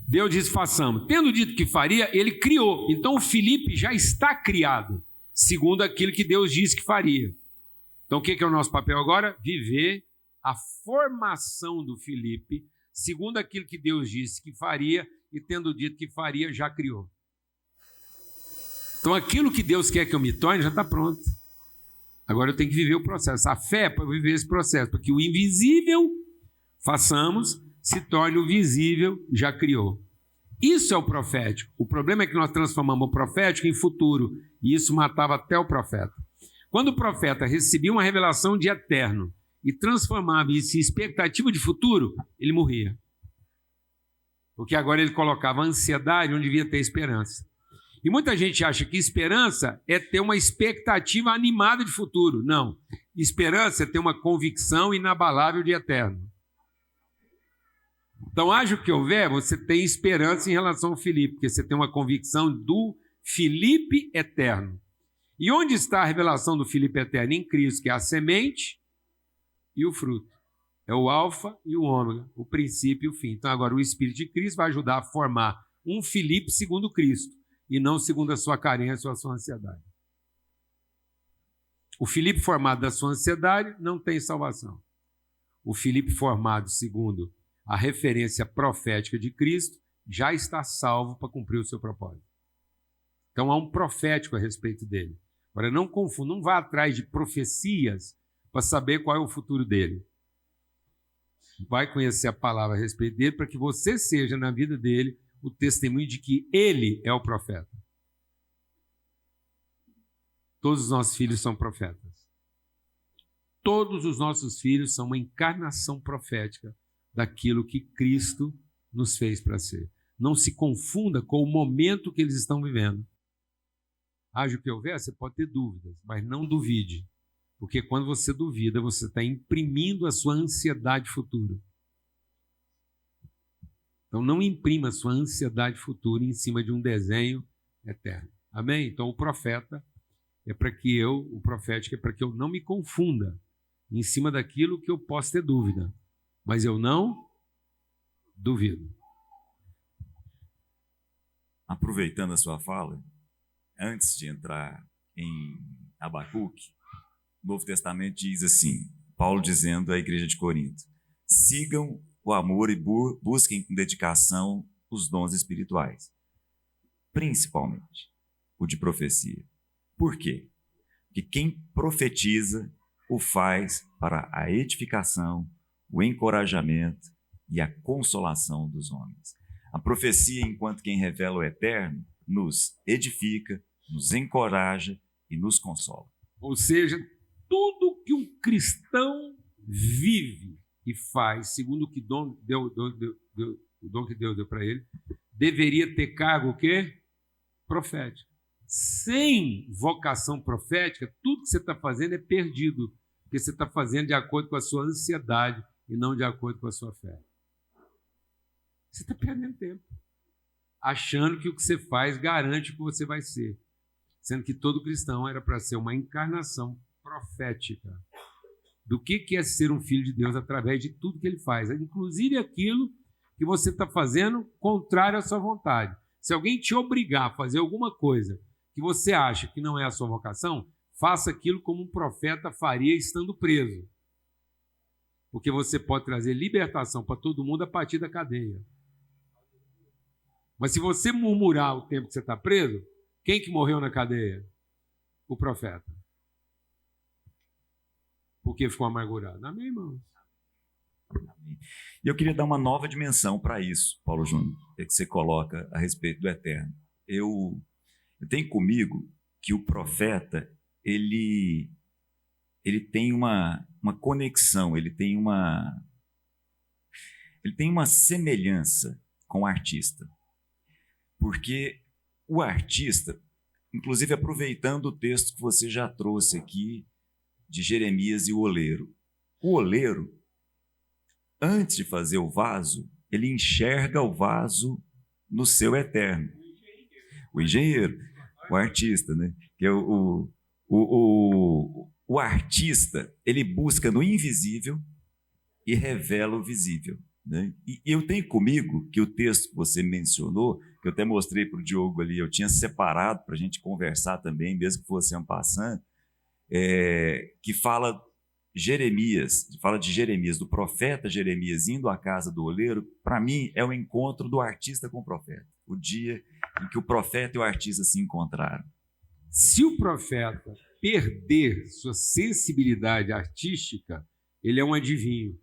Deus disse, façamos. Tendo dito que faria, ele criou. Então o Felipe já está criado, segundo aquilo que Deus disse que faria. Então o que é o nosso papel agora? Viver a formação do Felipe, segundo aquilo que Deus disse que faria, e tendo dito que faria, já criou. Então aquilo que Deus quer que eu me torne já está pronto. Agora eu tenho que viver o processo. A fé é para viver esse processo, porque o invisível, façamos, se torne o visível, já criou. Isso é o profético. O problema é que nós transformamos o profético em futuro, e isso matava até o profeta. Quando o profeta recebia uma revelação de eterno e transformava isso em expectativa de futuro, ele morria. Porque agora ele colocava ansiedade onde devia ter esperança. E muita gente acha que esperança é ter uma expectativa animada de futuro. Não. Esperança é ter uma convicção inabalável de eterno. Então, haja o que houver, você tem esperança em relação ao Filipe, porque você tem uma convicção do Filipe eterno. E onde está a revelação do Filipe eterno? Em Cristo, que é a semente e o fruto. É o alfa e o ômega, o princípio e o fim. Então, agora, o Espírito de Cristo vai ajudar a formar um Filipe segundo Cristo, e não segundo a sua carência ou a sua ansiedade. O Filipe formado da sua ansiedade não tem salvação. O Filipe formado segundo a referência profética de Cristo já está salvo para cumprir o seu propósito. Então há um profético a respeito dele. Agora não confunda, não vá atrás de profecias para saber qual é o futuro dele. Vai conhecer a palavra a respeito dele para que você seja na vida dele o testemunho de que ele é o profeta. Todos os nossos filhos são profetas. Todos os nossos filhos são uma encarnação profética daquilo que Cristo nos fez para ser. Não se confunda com o momento que eles estão vivendo. Haja o que houver, você pode ter dúvidas, mas não duvide. Porque quando você duvida, você está imprimindo a sua ansiedade futura. Então não imprima a sua ansiedade futura em cima de um desenho eterno. Amém? Então o profeta é para que o profético é para que eu não me confunda em cima daquilo que eu posso ter dúvida. Mas eu não duvido. Aproveitando a sua fala, antes de entrar em Abacuque, o Novo Testamento diz assim, Paulo dizendo à igreja de Corinto, sigam o amor e busquem com dedicação os dons espirituais, principalmente o de profecia. Por quê? Porque quem profetiza o faz para a edificação, o encorajamento e a consolação dos homens. A profecia, enquanto quem revela o eterno, nos edifica, nos encoraja e nos consola. Ou seja, tudo que um cristão vive e faz, segundo o que o dom que Deus deu para ele, deveria ter cargo o quê? Profético. Sem vocação profética, tudo que você está fazendo é perdido, porque você está fazendo de acordo com a sua ansiedade e não de acordo com a sua fé. Você está perdendo tempo, achando que o que você faz garante o que você vai ser, sendo que todo cristão era para ser uma encarnação profética do que é ser um filho de Deus através de tudo que ele faz, inclusive aquilo que você está fazendo contrário à sua vontade. Se alguém te obrigar a fazer alguma coisa que você acha que não é a sua vocação, faça aquilo como um profeta faria estando preso. Porque você pode trazer libertação para todo mundo a partir da cadeia. Mas se você murmurar o tempo que você está preso, quem que morreu na cadeia? O profeta. Porque ficou amargurado. Amém, irmãos? E eu queria dar uma nova dimensão para isso, Paulo Júnior, que você coloca a respeito do eterno. Eu tenho comigo que o profeta, ele tem uma conexão, ele tem uma semelhança com o artista. Porque o artista, inclusive aproveitando o texto que você já trouxe aqui, de Jeremias e o oleiro. O oleiro, antes de fazer o vaso, ele enxerga o vaso no seu eterno. O engenheiro, o artista, né? Que é o artista, ele busca no invisível e revela o visível, né? E eu tenho comigo que o texto que você mencionou, que eu até mostrei para o Diogo ali, eu tinha separado para a gente conversar também, mesmo que fosse en passant, que fala de Jeremias, do profeta Jeremias indo à casa do oleiro. Para mim é o encontro do artista com o profeta, o dia em que o profeta e o artista se encontraram. Se o profeta perder sua sensibilidade artística, ele é um adivinho,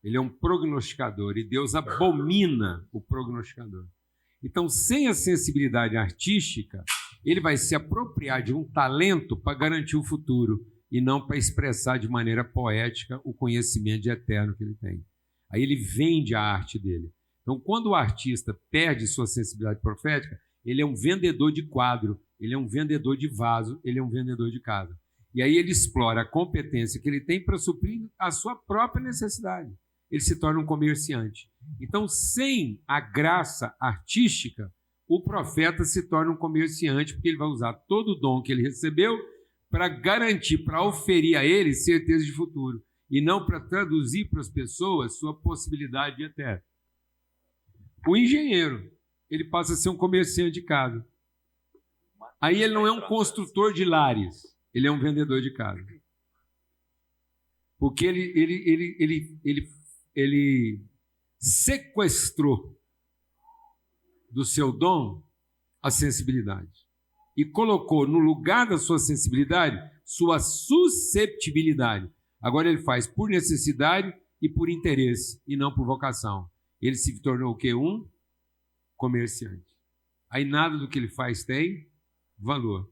ele é um prognosticador, e Deus abomina o prognosticador. Então, sem a sensibilidade artística, ele vai se apropriar de um talento para garantir o futuro e não para expressar de maneira poética o conhecimento de eterno que ele tem. Aí ele vende a arte dele. Então, quando o artista perde sua sensibilidade profética, ele é um vendedor de quadro, ele é um vendedor de vaso, ele é um vendedor de casa. E aí ele explora a competência que ele tem para suprir a sua própria necessidade. Ele se torna um comerciante. Então, sem a graça artística, o profeta se torna um comerciante, porque ele vai usar todo o dom que ele recebeu para garantir, para oferir a ele certeza de futuro, e não para traduzir para as pessoas sua possibilidade de eterno. O engenheiro, ele passa a ser um comerciante de casa. Aí ele não é um construtor de lares, ele é um vendedor de casa. Porque ele sequestrou do seu dom a sensibilidade e colocou no lugar da sua sensibilidade sua susceptibilidade. Agora ele faz por necessidade e por interesse e não por vocação. Ele se tornou o quê? Um comerciante. Aí nada do que ele faz tem valor.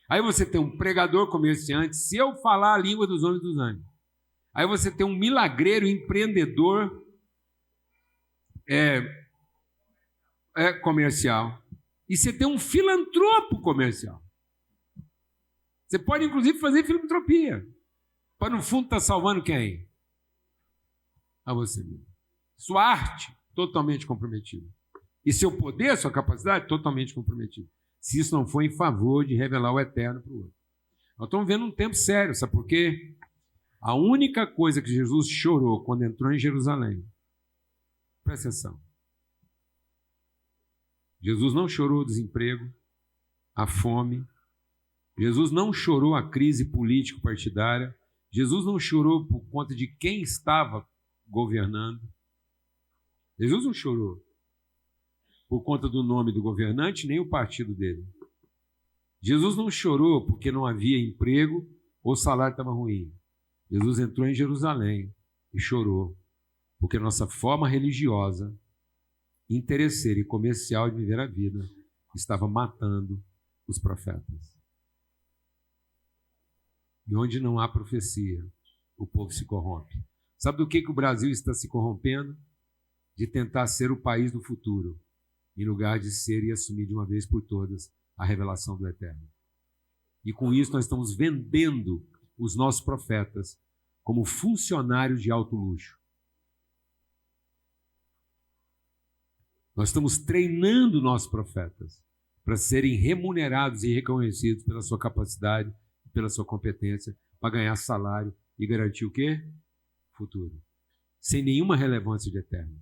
Aí você tem um pregador comerciante, se eu falar a língua dos homens e dos anjos. Aí você tem um milagreiro empreendedor comercial. E você tem um filantropo comercial. Você pode, inclusive, fazer filantropia. Para, no fundo, estar salvando quem? A você mesmo. Sua arte, totalmente comprometida. E seu poder, sua capacidade, totalmente comprometida. Se isso não for em favor de revelar o eterno para o outro. Nós estamos vendo um tempo sério, sabe por quê? A única coisa que Jesus chorou quando entrou em Jerusalém, presta atenção, Jesus não chorou o desemprego, a fome, Jesus não chorou a crise político-partidária, Jesus não chorou por conta de quem estava governando, Jesus não chorou por conta do nome do governante, nem o partido dele. Jesus não chorou porque não havia emprego ou o salário estava ruim. Jesus entrou em Jerusalém e chorou porque nossa forma religiosa, interesseira e comercial de viver a vida estava matando os profetas. E onde não há profecia, o povo se corrompe. Sabe do que o Brasil está se corrompendo? De tentar ser o país do futuro, em lugar de ser e assumir de uma vez por todas a revelação do eterno. E com isso nós estamos vendendo os nossos profetas como funcionários de alto luxo. Nós estamos treinando nossos profetas para serem remunerados e reconhecidos pela sua capacidade, pela sua competência, para ganhar salário e garantir o quê? Futuro. Sem nenhuma relevância de eterno.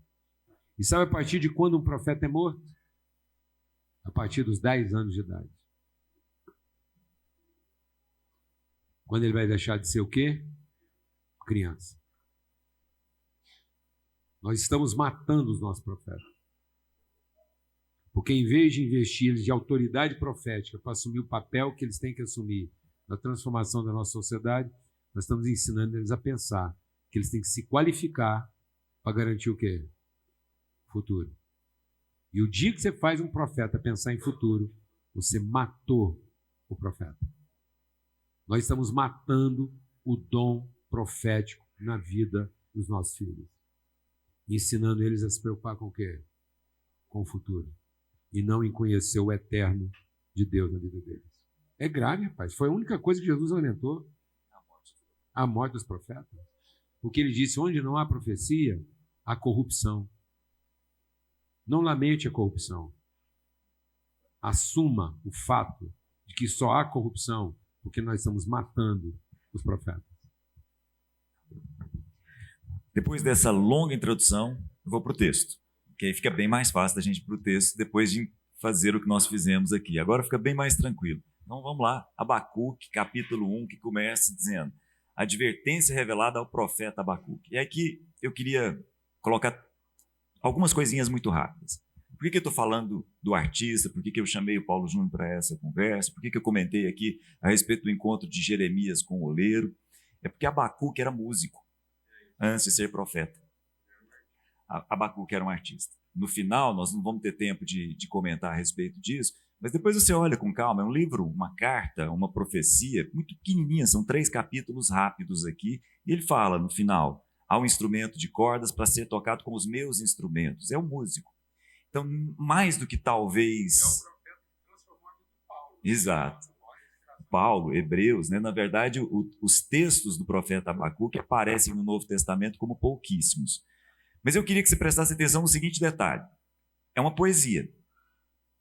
E sabe a partir de quando um profeta é morto? A partir dos 10 anos de idade. Quando ele vai deixar de ser o quê? Criança. Nós estamos matando os nossos profetas. Porque em vez de investir eles de autoridade profética para assumir o papel que eles têm que assumir na transformação da nossa sociedade, nós estamos ensinando eles a pensar que eles têm que se qualificar para garantir o quê? Futuro. E o dia que você faz um profeta pensar em futuro, você matou o profeta. Nós estamos matando o dom profético na vida dos nossos filhos. Ensinando eles a se preocupar com o quê? Com o futuro. E não em conhecer o eterno de Deus na vida deles. É grave, rapaz. Foi a única coisa que Jesus orientou. A morte dos profetas. Porque ele disse, onde não há profecia, há corrupção. Não lamente a corrupção. Assuma o fato de que só há corrupção porque nós estamos matando os profetas. Depois dessa longa introdução, eu vou para o texto. Que aí fica bem mais fácil da gente ir para o texto depois de fazer o que nós fizemos aqui. Agora fica bem mais tranquilo. Então vamos lá, Abacuque, capítulo 1, que começa dizendo: advertência revelada ao profeta Abacuque. E aqui eu queria colocar algumas coisinhas muito rápidas. Por que eu estou falando do artista? Por que eu chamei o Paulo Júnior para essa conversa? Por que eu comentei aqui a respeito do encontro de Jeremias com o oleiro? É porque Abacuque era músico antes de ser profeta. Abacuque era um artista. No final, nós não vamos ter tempo de comentar a respeito disso, mas depois você olha com calma, é um livro, uma carta, uma profecia, muito pequenininha, são 3 capítulos rápidos aqui, e ele fala no final, há um instrumento de cordas para ser tocado com os meus instrumentos, é um músico. Então, mais do que talvez... É o profeta que transformou aqui do Paulo. Exato. Paulo, Hebreus, né? Na verdade, os textos do profeta Abacuque aparecem no Novo Testamento como pouquíssimos. Mas eu queria que você prestasse atenção no seguinte detalhe. É uma poesia.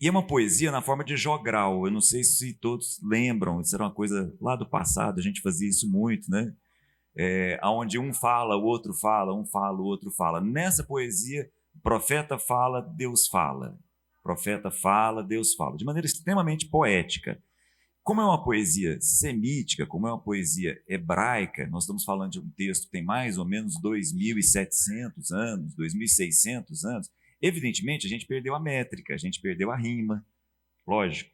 E é uma poesia na forma de jogral. Eu não sei se todos lembram, isso era uma coisa lá do passado, a gente fazia isso muito, né? Onde um fala, o outro fala, um fala, o outro fala. Nessa poesia, o profeta fala, Deus fala. O profeta fala, Deus fala. De maneira extremamente poética. Como é uma poesia semítica, como é uma poesia hebraica, nós estamos falando de um texto que tem mais ou menos 2.700 anos, 2.600 anos, evidentemente a gente perdeu a métrica, a gente perdeu a rima, lógico.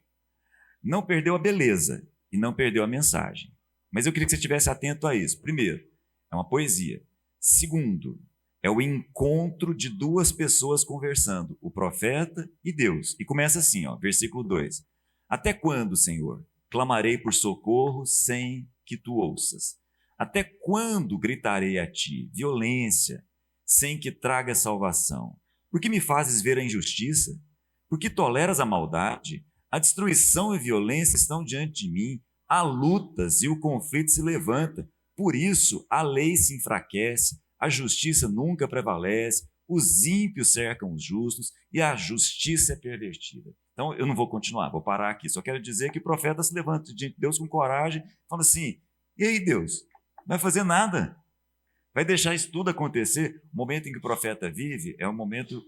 Não perdeu a beleza e não perdeu a mensagem. Mas eu queria que você estivesse atento a isso. Primeiro, é uma poesia. Segundo, é o encontro de 2 pessoas conversando, o profeta e Deus. E começa assim, ó, versículo 2. Até quando, Senhor, clamarei por socorro sem que tu ouças? Até quando gritarei a ti violência sem que traga salvação? Por que me fazes ver a injustiça? Por que toleras a maldade? A destruição e a violência estão diante de mim. Há lutas e o conflito se levanta. Por isso a lei se enfraquece, a justiça nunca prevalece, os ímpios cercam os justos e a justiça é pervertida. Então, eu não vou continuar, vou parar aqui. Só quero dizer que o profeta se levanta diante de Deus com coragem, fala assim, e aí, Deus? Não vai fazer nada? Vai deixar isso tudo acontecer? O momento em que o profeta vive é um momento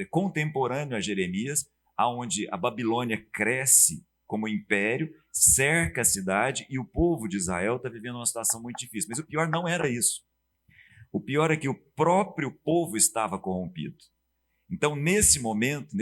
contemporâneo a Jeremias, onde a Babilônia cresce como império, cerca a cidade e o povo de Israel está vivendo uma situação muito difícil. Mas o pior não era isso. O pior é que o próprio povo estava corrompido. Então, nesse momento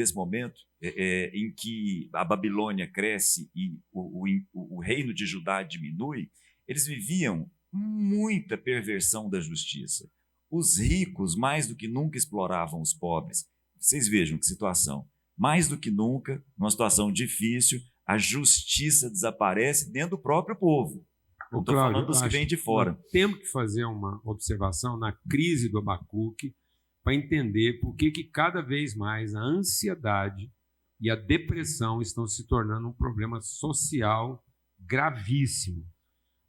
em que a Babilônia cresce e o reino de Judá diminui, eles viviam muita perversão da justiça. Os ricos, mais do que nunca, exploravam os pobres. Vocês vejam que situação. Mais do que nunca, numa situação difícil, a justiça desaparece dentro do próprio povo. Não estou falando dos que vêm de fora. Temos que fazer uma observação na crise do Abacuque para entender por que cada vez mais a ansiedade e a depressão estão se tornando um problema social gravíssimo.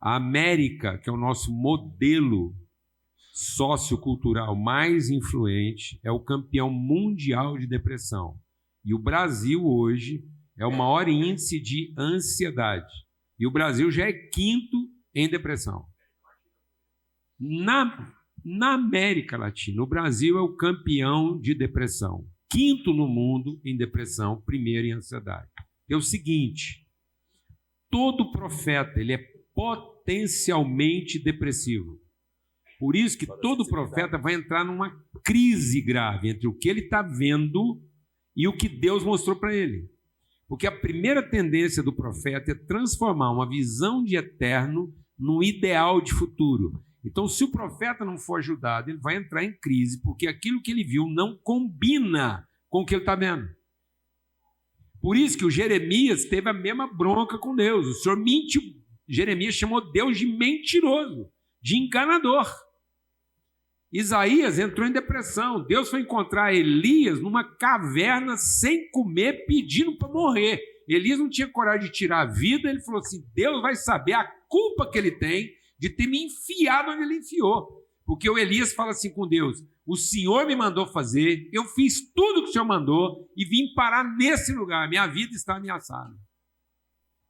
A América, que é o nosso modelo sociocultural mais influente, é o campeão mundial de depressão. E o Brasil hoje é o maior índice de ansiedade. E o Brasil já é 5º em depressão. Na América Latina, o Brasil é o campeão de depressão. 5º no mundo em depressão, 1º em ansiedade. É o seguinte, todo profeta ele é potencialmente depressivo. Por isso que todo profeta vai entrar numa crise grave entre o que ele está vendo e o que Deus mostrou para ele. Porque a primeira tendência do profeta é transformar uma visão de eterno num ideal de futuro. Então, se o profeta não for ajudado, ele vai entrar em crise, porque aquilo que ele viu não combina com o que ele está vendo. Por isso que o Jeremias teve a mesma bronca com Deus. O Senhor mentiu. Jeremias chamou Deus de mentiroso, de enganador. Isaías entrou em depressão. Deus foi encontrar Elias numa caverna sem comer, pedindo para morrer. Elias não tinha coragem de tirar a vida. Ele falou assim: Deus vai saber a culpa que ele tem de ter me enfiado onde ele enfiou. Porque o Elias fala assim com Deus: o Senhor me mandou fazer, eu fiz tudo que o Senhor mandou e vim parar nesse lugar. Minha vida está ameaçada.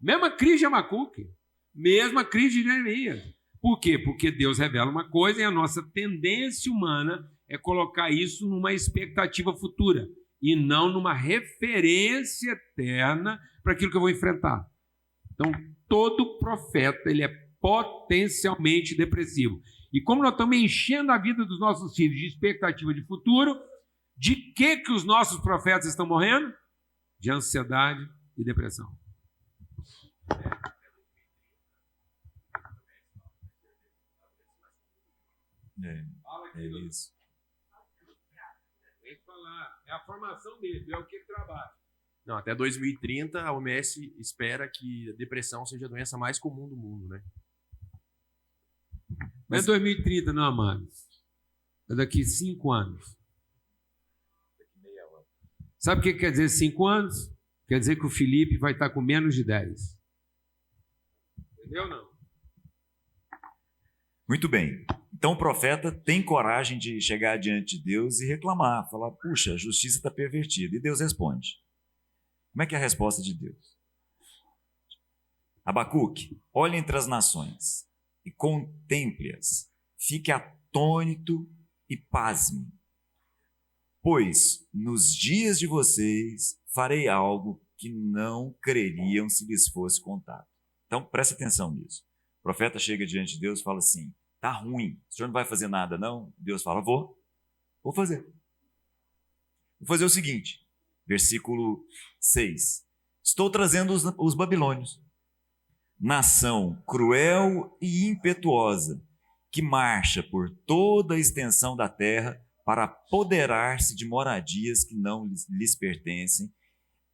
Mesma crise de Abacuque, mesma crise de Jeremias. Por quê? Porque Deus revela uma coisa e a nossa tendência humana é colocar isso numa expectativa futura e não numa referência eterna para aquilo que eu vou enfrentar. Então, todo profeta ele é potencialmente depressivo. E como nós estamos enchendo a vida dos nossos filhos de expectativa de futuro, de que os nossos profetas estão morrendo? De ansiedade e depressão. É isso. Tem que falar. É a formação dele, é o que ele trabalha. Não, até 2030 a OMS espera que a depressão seja a doença mais comum do mundo, né? Não é 2030, não, amados. É daqui 5 anos. Sabe o que quer dizer 5 anos? Quer dizer que o Felipe vai estar com menos de 10. Entendeu ou não? Muito bem. Então o profeta tem coragem de chegar diante de Deus e reclamar, falar: puxa, a justiça está pervertida. E Deus responde. Como é que é a resposta de Deus? Abacuque, olhe entre as nações e contemple-as. Fique atônito e pasme. Pois nos dias de vocês farei algo que não creriam se lhes fosse contado. Então preste atenção nisso. O profeta chega diante de Deus e fala assim: tá ruim, o senhor não vai fazer nada não? Deus fala: vou fazer. Vou fazer o seguinte, versículo 6. Estou trazendo os babilônios, nação cruel e impetuosa, que marcha por toda a extensão da terra para apoderar-se de moradias que não lhes pertencem.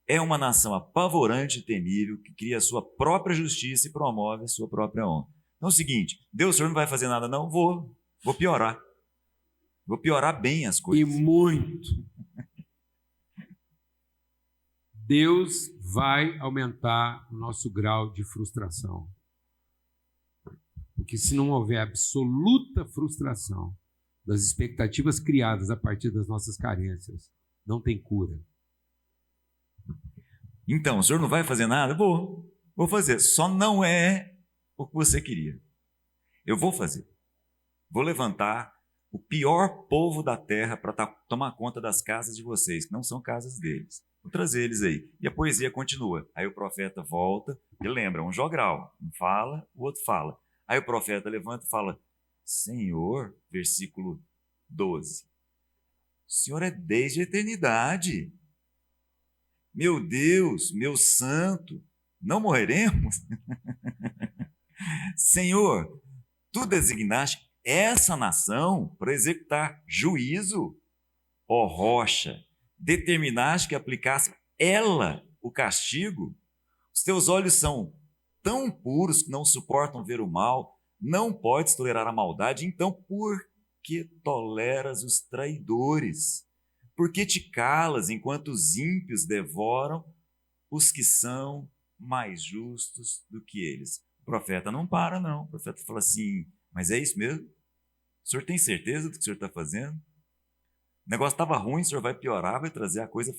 É uma nação apavorante e temível, que cria a sua própria justiça e promove a sua própria honra. Então é o seguinte: Deus, o senhor não vai fazer nada não? Vou piorar. Vou piorar bem as coisas. E muito. Deus vai aumentar o nosso grau de frustração. Porque se não houver absoluta frustração das expectativas criadas a partir das nossas carências, não tem cura. Então, o senhor não vai fazer nada? Vou fazer. Só não é o que você queria. Eu vou fazer. Vou levantar o pior povo da terra para tomar conta das casas de vocês, que não são casas deles. Vou trazer eles aí. E a poesia continua. Aí o profeta volta e lembra, um jogral. Um fala, o outro fala. Aí o profeta levanta e fala: Senhor, versículo 12, o Senhor é desde a eternidade. Meu Deus, meu santo, não morreremos? Senhor, tu designaste essa nação para executar juízo, ó rocha, determinaste que aplicasse ela o castigo. Os teus olhos são tão puros que não suportam ver o mal, não podes tolerar a maldade, então por que toleras os traidores? Por que te calas enquanto os ímpios devoram os que são mais justos do que eles? O profeta não para, não. O profeta fala assim: mas é isso mesmo? O senhor tem certeza do que o senhor está fazendo? O negócio estava ruim, o senhor vai piorar, vai trazer a coisa,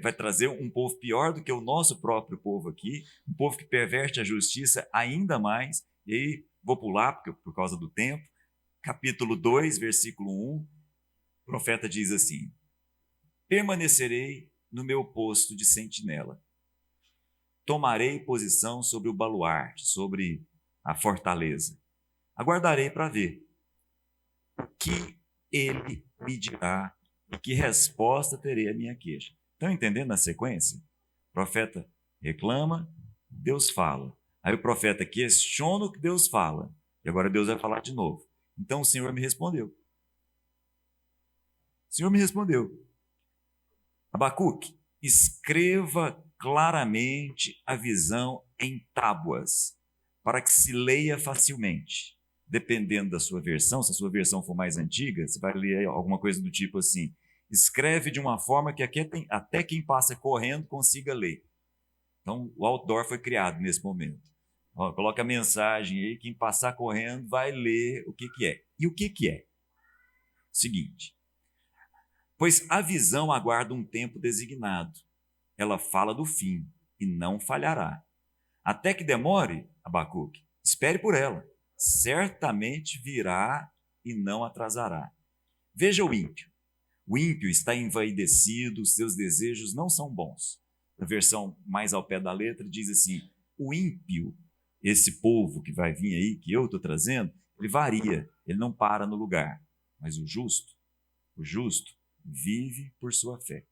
vai trazer um povo pior do que o nosso próprio povo aqui, um povo que perverte a justiça ainda mais. E aí, vou pular por causa do tempo, capítulo 2, versículo 1, o profeta diz assim: permanecerei no meu posto de sentinela, tomarei posição sobre o baluarte, sobre a fortaleza, aguardarei para ver o que ele me dirá e que resposta terei à minha queixa. Estão entendendo a sequência? O profeta reclama, Deus fala. Aí o profeta questiona o que Deus fala. E agora Deus vai falar de novo. Então o Senhor me respondeu. O Senhor me respondeu. Abacuque, escreva claramente a visão em tábuas, para que se leia facilmente. Dependendo da sua versão, se a sua versão for mais antiga, você vai ler alguma coisa do tipo assim: escreve de uma forma que até quem passa correndo consiga ler. Então, o outdoor foi criado nesse momento. Coloca a mensagem aí, quem passar correndo vai ler o que é. E o que é? Seguinte: pois a visão aguarda um tempo designado. Ela fala do fim e não falhará. Até que demore, Abacuque, espere por ela. Certamente virá e não atrasará. Veja o ímpio. O ímpio está envaidecido, os seus desejos não são bons. Na versão mais ao pé da letra diz assim: o ímpio, esse povo que vai vir aí, que eu estou trazendo, ele varia, ele não para no lugar. Mas o justo vive por sua fé.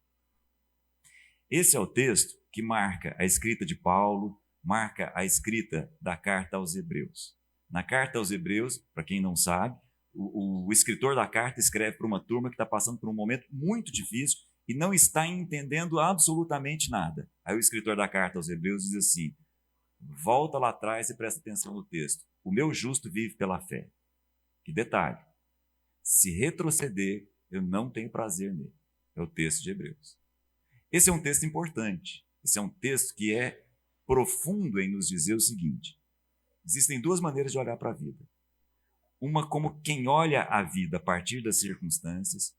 Esse é o texto que marca a escrita de Paulo, marca a escrita da carta aos Hebreus. Na carta aos Hebreus, para quem não sabe, o escritor da carta escreve para uma turma que está passando por um momento muito difícil e não está entendendo absolutamente nada. Aí o escritor da carta aos Hebreus diz assim: volta lá atrás e presta atenção no texto. O meu justo vive pela fé. Que detalhe: se retroceder, eu não tenho prazer nele. É o texto de Hebreus. Esse é um texto importante. Esse é um texto que é profundo em nos dizer o seguinte: existem duas maneiras de olhar para a vida. Uma como quem olha a vida a partir das circunstâncias,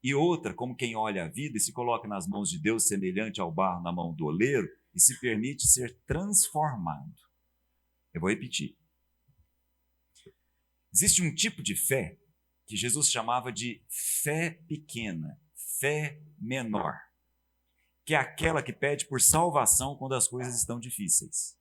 e outra como quem olha a vida e se coloca nas mãos de Deus semelhante ao barro na mão do oleiro e se permite ser transformado. Eu vou repetir. Existe um tipo de fé que Jesus chamava de fé pequena, fé menor, que é aquela que pede por salvação quando as coisas estão difíceis.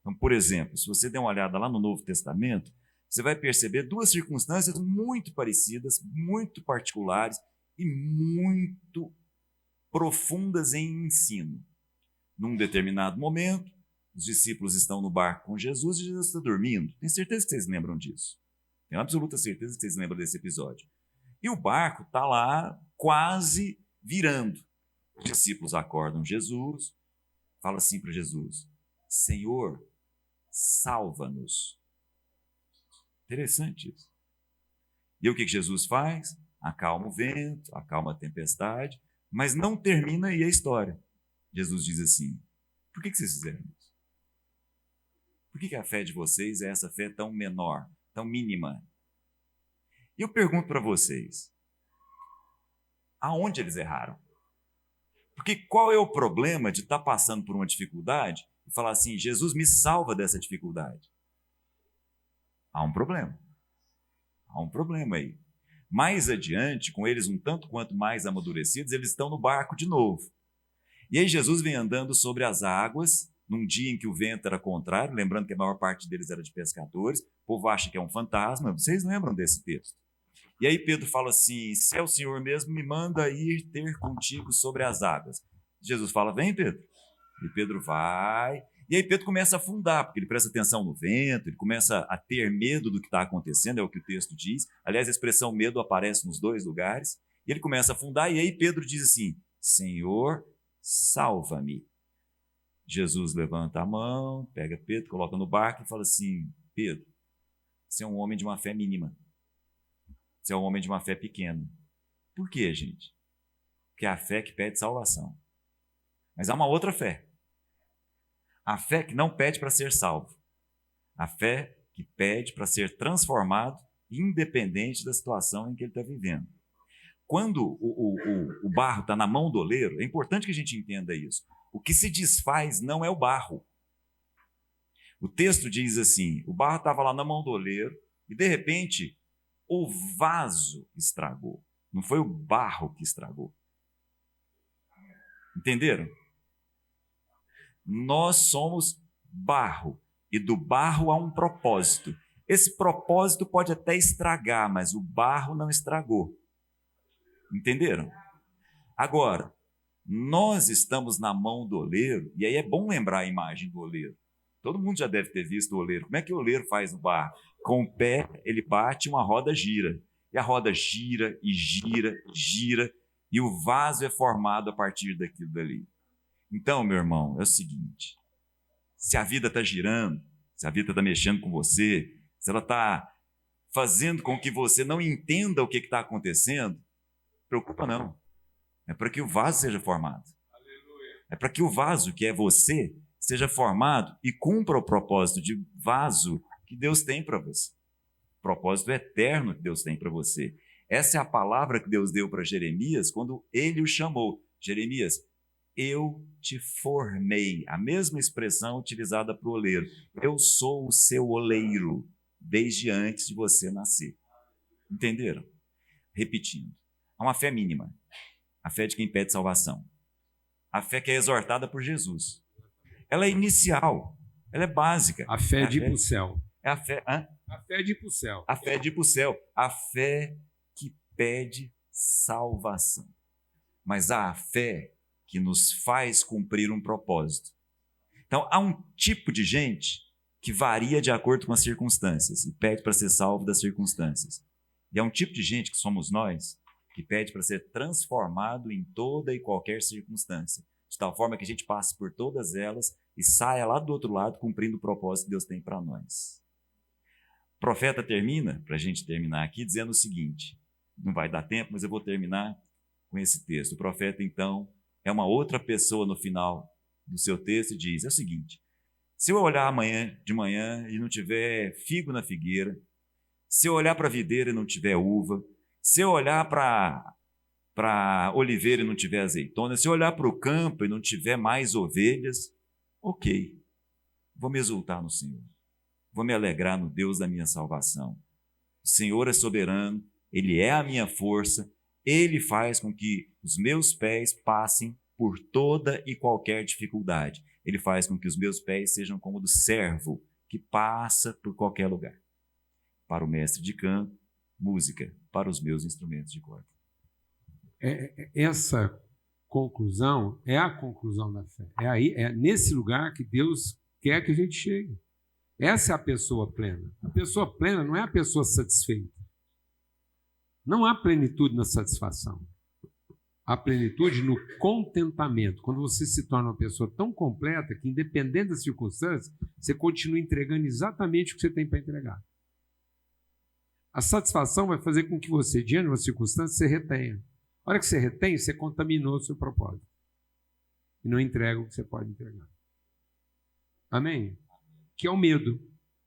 Então, por exemplo, se você der uma olhada lá no Novo Testamento, você vai perceber duas circunstâncias muito parecidas, muito particulares e muito profundas em ensino. Num determinado momento, os discípulos estão no barco com Jesus e Jesus está dormindo. Tenho certeza que vocês lembram disso. Tenho absoluta certeza que vocês lembram desse episódio. E o barco está lá quase virando. Os discípulos acordam Jesus, falam assim para Jesus: Senhor, salva-nos. Interessante isso. E o que Jesus faz? Acalma o vento, acalma a tempestade, mas não termina aí a história. Jesus diz assim: por que vocês fizeram isso? Por que a fé de vocês é essa fé tão menor, tão mínima? E eu pergunto para vocês, aonde eles erraram? Porque qual é o problema de estar passando por uma dificuldade e falar assim: Jesus, me salva dessa dificuldade? Há um problema. Há um problema aí. Mais adiante, com eles um tanto quanto mais amadurecidos, eles estão no barco de novo. E aí Jesus vem andando sobre as águas, num dia em que o vento era contrário, lembrando que a maior parte deles era de pescadores, o povo acha que é um fantasma, vocês lembram desse texto? E aí Pedro fala assim: se é o Senhor mesmo, me manda ir ter contigo sobre as águas. Jesus fala: vem, Pedro. E Pedro vai. E aí Pedro começa a afundar, porque ele presta atenção no vento, ele começa a ter medo do que está acontecendo, é o que o texto diz. Aliás, a expressão medo aparece nos dois lugares. E ele começa a afundar, e aí Pedro diz assim: Senhor, salva-me. Jesus levanta a mão, pega Pedro, coloca no barco e fala assim: Pedro, você é um homem de uma fé mínima. Você é um homem de uma fé pequena. Por quê, gente? Porque é a fé que pede salvação. Mas há uma outra fé. A fé que não pede para ser salvo. A fé que pede para ser transformado, independente da situação em que ele está vivendo. Quando o barro está na mão do oleiro, é importante que a gente entenda isso. O que se desfaz não é o barro. O texto diz assim: o barro estava lá na mão do oleiro e, de repente, o vaso estragou. Não foi o barro que estragou. Entenderam? Nós somos barro, e do barro há um propósito. Esse propósito pode até estragar, mas o barro não estragou. Entenderam? Agora, Nós estamos na mão do oleiro, e aí é bom lembrar a imagem do oleiro. Todo mundo já deve ter visto o oleiro. Como é que o oleiro faz no barro? Com o pé, ele bate, uma roda gira. E a roda gira e gira, gira, e o vaso é formado a partir daquilo dali. Então, meu irmão, é o seguinte: se a vida está girando, se a vida está mexendo com você, se ela está fazendo com que você não entenda o que está acontecendo, preocupa não. É para que o vaso seja formado. É para que o vaso, que é você, seja formado e cumpra o propósito de vaso que Deus tem para você. O propósito eterno que Deus tem para você. Essa é a palavra que Deus deu para Jeremias quando ele o chamou. Jeremias, eu te formei. A mesma expressão utilizada para o oleiro. Eu sou o seu oleiro desde antes de você nascer. Entenderam? Repetindo. Há uma fé mínima. A fé de quem pede salvação. A fé que é exortada por Jesus. Ela é inicial. Ela é básica. A fé de ir para o céu. É a fé... Hã? A fé de ir para o céu. A fé de ir para o céu. A fé que pede salvação. Mas há a fé que nos faz cumprir um propósito. Então, há um tipo de gente que varia de acordo com as circunstâncias e pede para ser salvo das circunstâncias. E há um tipo de gente, que somos nós, que pede para ser transformado em toda e qualquer circunstância, de tal forma que a gente passe por todas elas e saia lá do outro lado cumprindo o propósito que Deus tem para nós. O profeta termina, para a gente terminar aqui, dizendo o seguinte, não vai dar tempo, mas eu vou terminar com esse texto. O profeta, então, é uma outra pessoa no final do seu texto e diz, é o seguinte, se eu olhar amanhã de manhã e não tiver figo na figueira, se eu olhar para a videira e não tiver uva, se eu olhar para a oliveira e não tiver azeitona, se eu olhar para o campo e não tiver mais ovelhas, ok, vou me exultar no Senhor, vou me alegrar no Deus da minha salvação. O Senhor é soberano, Ele é a minha força, Ele faz com que os meus pés passem por toda e qualquer dificuldade. Ele faz com que os meus pés sejam como do servo que passa por qualquer lugar. Para o mestre de canto, música, para os meus instrumentos de corda. Essa conclusão é a conclusão da fé. É nesse lugar que Deus quer que a gente chegue. Essa é a pessoa plena. A pessoa plena não é a pessoa satisfeita. Não há plenitude na satisfação. Há plenitude no contentamento. Quando você se torna uma pessoa tão completa que, independente das circunstâncias, você continua entregando exatamente o que você tem para entregar. A satisfação vai fazer com que você, diante de uma circunstância, você retenha. A hora que você retém, você contaminou o seu propósito. E não entrega o que você pode entregar. Amém? Que é o medo.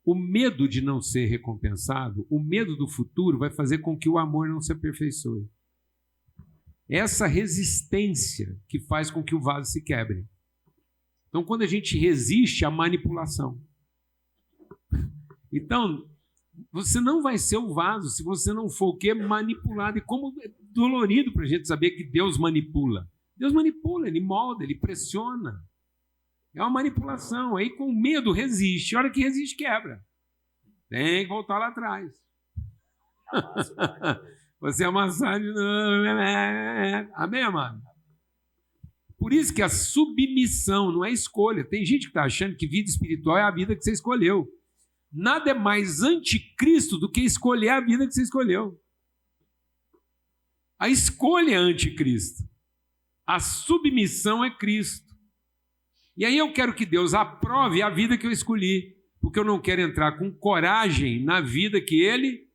O medo de não ser recompensado, o medo do futuro vai fazer com que o amor não se aperfeiçoe. Essa resistência que faz com que o vaso se quebre. Então, quando a gente resiste à manipulação. Então, você não vai ser o vaso se você não for o quê? Manipulado. E como é dolorido para a gente saber que Deus manipula. Deus manipula, Ele molda, Ele pressiona. É uma manipulação. Aí com medo resiste. A hora que resiste, quebra. Tem que voltar lá atrás. Você amassar de novo. Amém, amado? Por isso que a submissão não é escolha. Tem gente que está achando que vida espiritual é a vida que você escolheu. Nada é mais anticristo do que escolher a vida que você escolheu. A escolha é anticristo. A submissão é Cristo. E aí eu quero que Deus aprove a vida que eu escolhi, porque eu não quero entrar com coragem na vida que Ele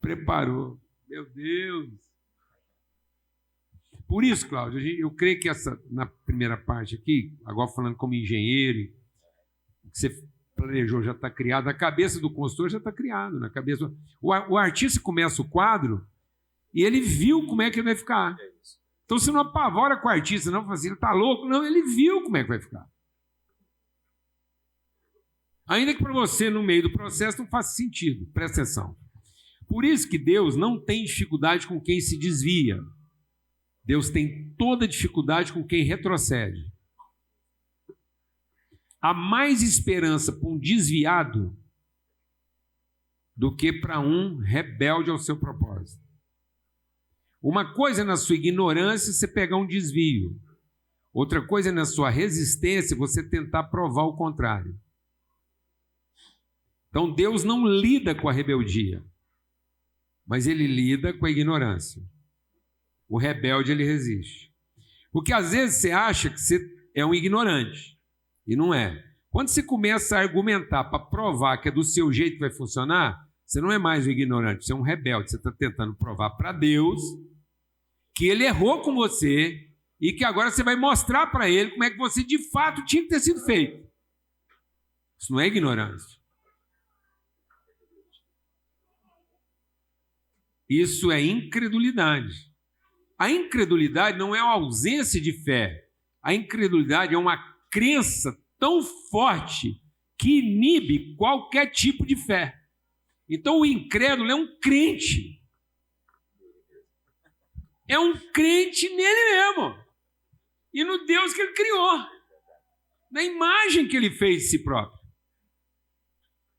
preparou. Meu Deus! Por isso, Cláudio, eu creio que na primeira parte aqui, agora falando como engenheiro, o que você planejou já está criado, na cabeça do consultor já está criado, na cabeça. O artista começa o quadro e ele viu como é que ele vai ficar. Então você não apavora com o artista, não, assim, ele está louco. Não, ele viu como é que vai ficar. Ainda que para você, no meio do processo, não faça sentido. Presta atenção. Por isso que Deus não tem dificuldade com quem se desvia. Deus tem toda dificuldade com quem retrocede. Há mais esperança para um desviado do que para um rebelde ao seu propósito. Uma coisa é na sua ignorância você pegar um desvio. Outra coisa é na sua resistência você tentar provar o contrário. Então Deus não lida com a rebeldia, mas ele lida com a ignorância. O rebelde, ele resiste. Porque às vezes você acha que você é um ignorante, e não é. Quando você começa a argumentar para provar que é do seu jeito que vai funcionar, você não é mais um ignorante, você é um rebelde. Você está tentando provar para Deus que ele errou com você e que agora você vai mostrar para ele como é que você de fato tinha que ter sido feito. Isso não é ignorância. Isso é incredulidade. A incredulidade não é uma ausência de fé. A incredulidade é uma crença tão forte que inibe qualquer tipo de fé. Então o incrédulo é um crente. É um crente nele mesmo. E no Deus que ele criou. Na imagem que ele fez de si próprio.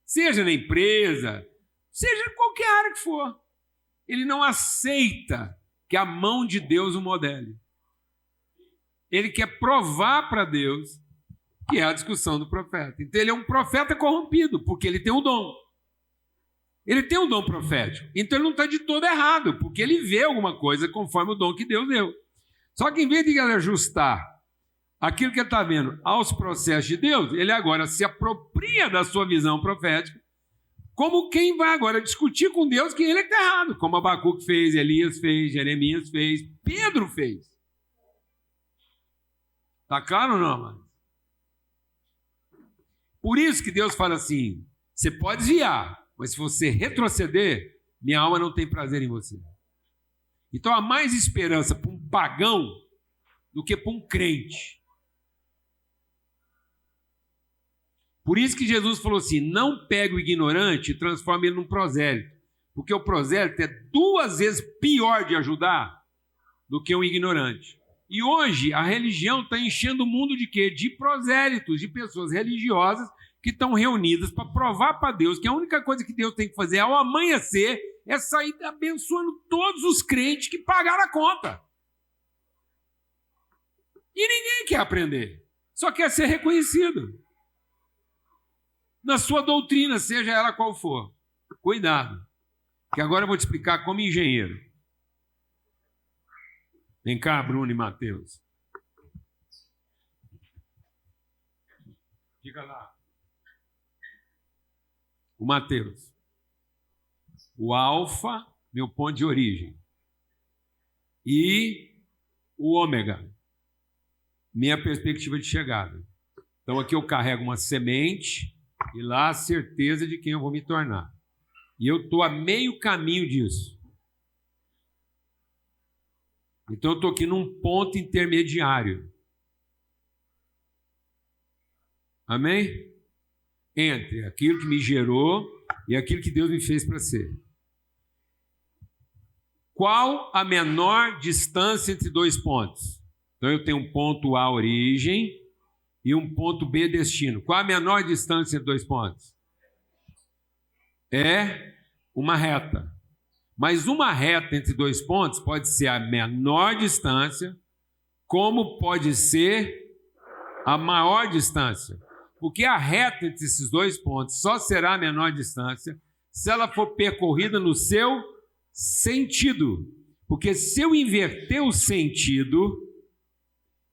Seja na empresa, seja em qualquer área que for. Ele não aceita que a mão de Deus o modele. Ele quer provar para Deus que é a discussão do profeta. Então ele é um profeta corrompido, porque ele tem o dom. Ele tem o dom profético. Então ele não está de todo errado, porque ele vê alguma coisa conforme o dom que Deus deu. Só que em vez de ele ajustar aquilo que ele está vendo aos processos de Deus, ele agora se apropria da sua visão profética, como quem vai agora discutir com Deus que ele é que está errado, como Abacuque fez, Elias fez, Jeremias fez, Pedro fez. Está claro ou não, mano? Por isso que Deus fala assim, você pode desviar, mas se você retroceder, minha alma não tem prazer em você. Então há mais esperança para um pagão do que para um crente. Por isso que Jesus falou assim, não pegue o ignorante e transforme ele num prosélito, porque o prosélito é 2 vezes pior de ajudar do que um ignorante. E hoje a religião está enchendo o mundo de quê? De prosélitos, de pessoas religiosas que estão reunidas para provar para Deus que a única coisa que Deus tem que fazer ao amanhecer é sair abençoando todos os crentes que pagaram a conta. E ninguém quer aprender, só quer ser reconhecido. Na sua doutrina, seja ela qual for. Cuidado, que agora eu vou te explicar como engenheiro. Vem cá, Bruno e Mateus. Fica lá. O Mateus. O alfa, meu ponto de origem. E o ômega, minha perspectiva de chegada. Então aqui eu carrego uma semente e lá a certeza de quem eu vou me tornar. E eu estou a meio caminho disso. Então eu estou aqui num ponto intermediário. Amém? Entre aquilo que me gerou e aquilo que Deus me fez para ser. Qual a menor distância entre 2 pontos? Então eu tenho um ponto A, origem, e um ponto B, destino. Qual a menor distância entre 2 pontos? É uma reta. Mas uma reta entre 2 pontos pode ser a menor distância, como pode ser a maior distância. Porque a reta entre esses 2 pontos só será a menor distância se ela for percorrida no seu sentido. Porque se eu inverter o sentido,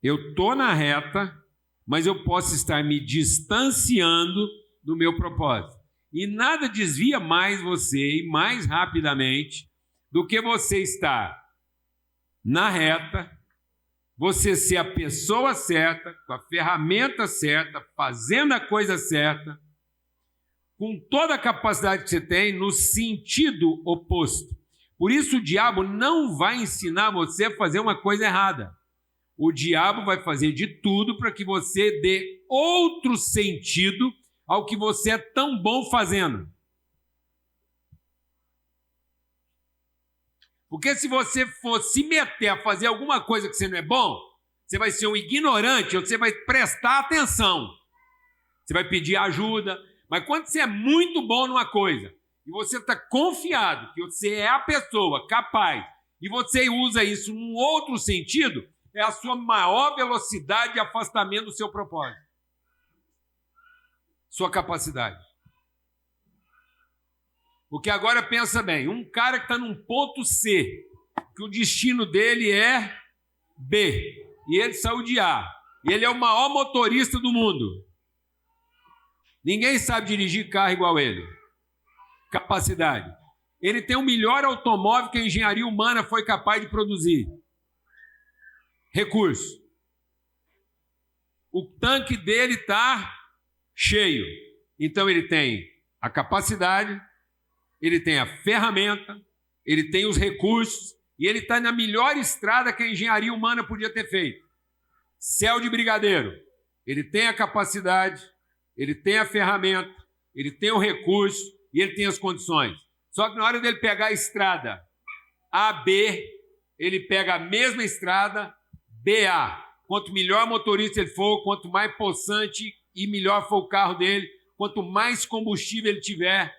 eu estou na reta, mas eu posso estar me distanciando do meu propósito. E nada desvia mais você e mais rapidamente do que você estar na reta, você ser a pessoa certa, com a ferramenta certa, fazendo a coisa certa, com toda a capacidade que você tem, no sentido oposto. Por isso o diabo não vai ensinar você a fazer uma coisa errada. O diabo vai fazer de tudo para que você dê outro sentido ao que você é tão bom fazendo. Porque se você for se meter a fazer alguma coisa que você não é bom, você vai ser um ignorante, ou você vai prestar atenção. Você vai pedir ajuda. Mas quando você é muito bom numa coisa, e você está confiado que você é a pessoa capaz, e você usa isso num outro sentido, é a sua maior velocidade de afastamento do seu propósito. Sua capacidade. Porque agora pensa bem, um cara que está num ponto C, que o destino dele é B, e ele saiu de A, e ele é o maior motorista do mundo. Ninguém sabe dirigir carro igual ele. Capacidade. Ele tem o melhor automóvel que a engenharia humana foi capaz de produzir. Recurso. O tanque dele está cheio. Então ele tem a capacidade, ele tem a ferramenta, ele tem os recursos e ele está na melhor estrada que a engenharia humana podia ter feito. Céu de brigadeiro. Ele tem a capacidade, ele tem a ferramenta, ele tem o recurso e ele tem as condições. Só que na hora dele pegar a estrada AB, ele pega a mesma estrada BA. Quanto melhor motorista ele for, quanto mais possante e melhor for o carro dele, quanto mais combustível ele tiver,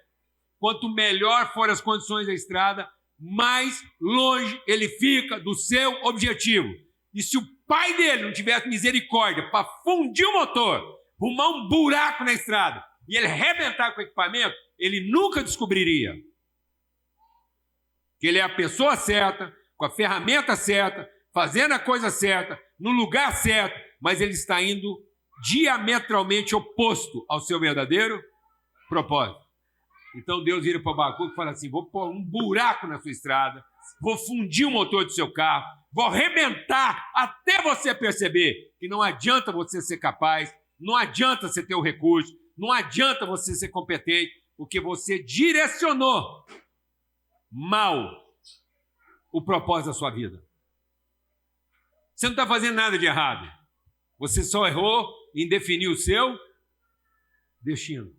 quanto melhor forem as condições da estrada, mais longe ele fica do seu objetivo. E se o pai dele não tivesse misericórdia para fundir o motor, arrumar um buraco na estrada e ele arrebentar com o equipamento, ele nunca descobriria que ele é a pessoa certa, com a ferramenta certa, fazendo a coisa certa, no lugar certo, mas ele está indo diametralmente oposto ao seu verdadeiro propósito. Então Deus vira para Abacuque e fala assim: vou pôr um buraco na sua estrada, vou fundir o motor do seu carro, vou arrebentar até você perceber que não adianta você ser capaz, não adianta você ter o recurso, não adianta você ser competente, porque você direcionou mal o propósito da sua vida. Você não está fazendo nada de errado. Você só errou em definir o seu destino.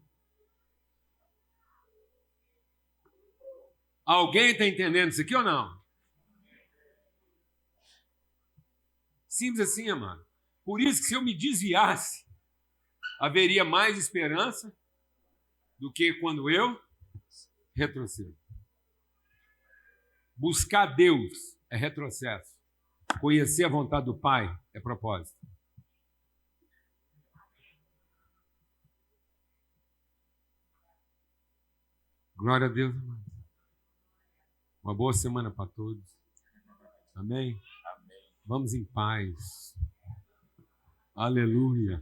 Alguém está entendendo isso aqui ou não? Simples assim, amado. Por isso que se eu me desviasse, haveria mais esperança do que quando eu retrocedo. Buscar Deus é retrocesso. Conhecer a vontade do Pai é propósito. Glória a Deus, amado. Uma boa semana para todos. Amém? Amém. Vamos em paz. Aleluia.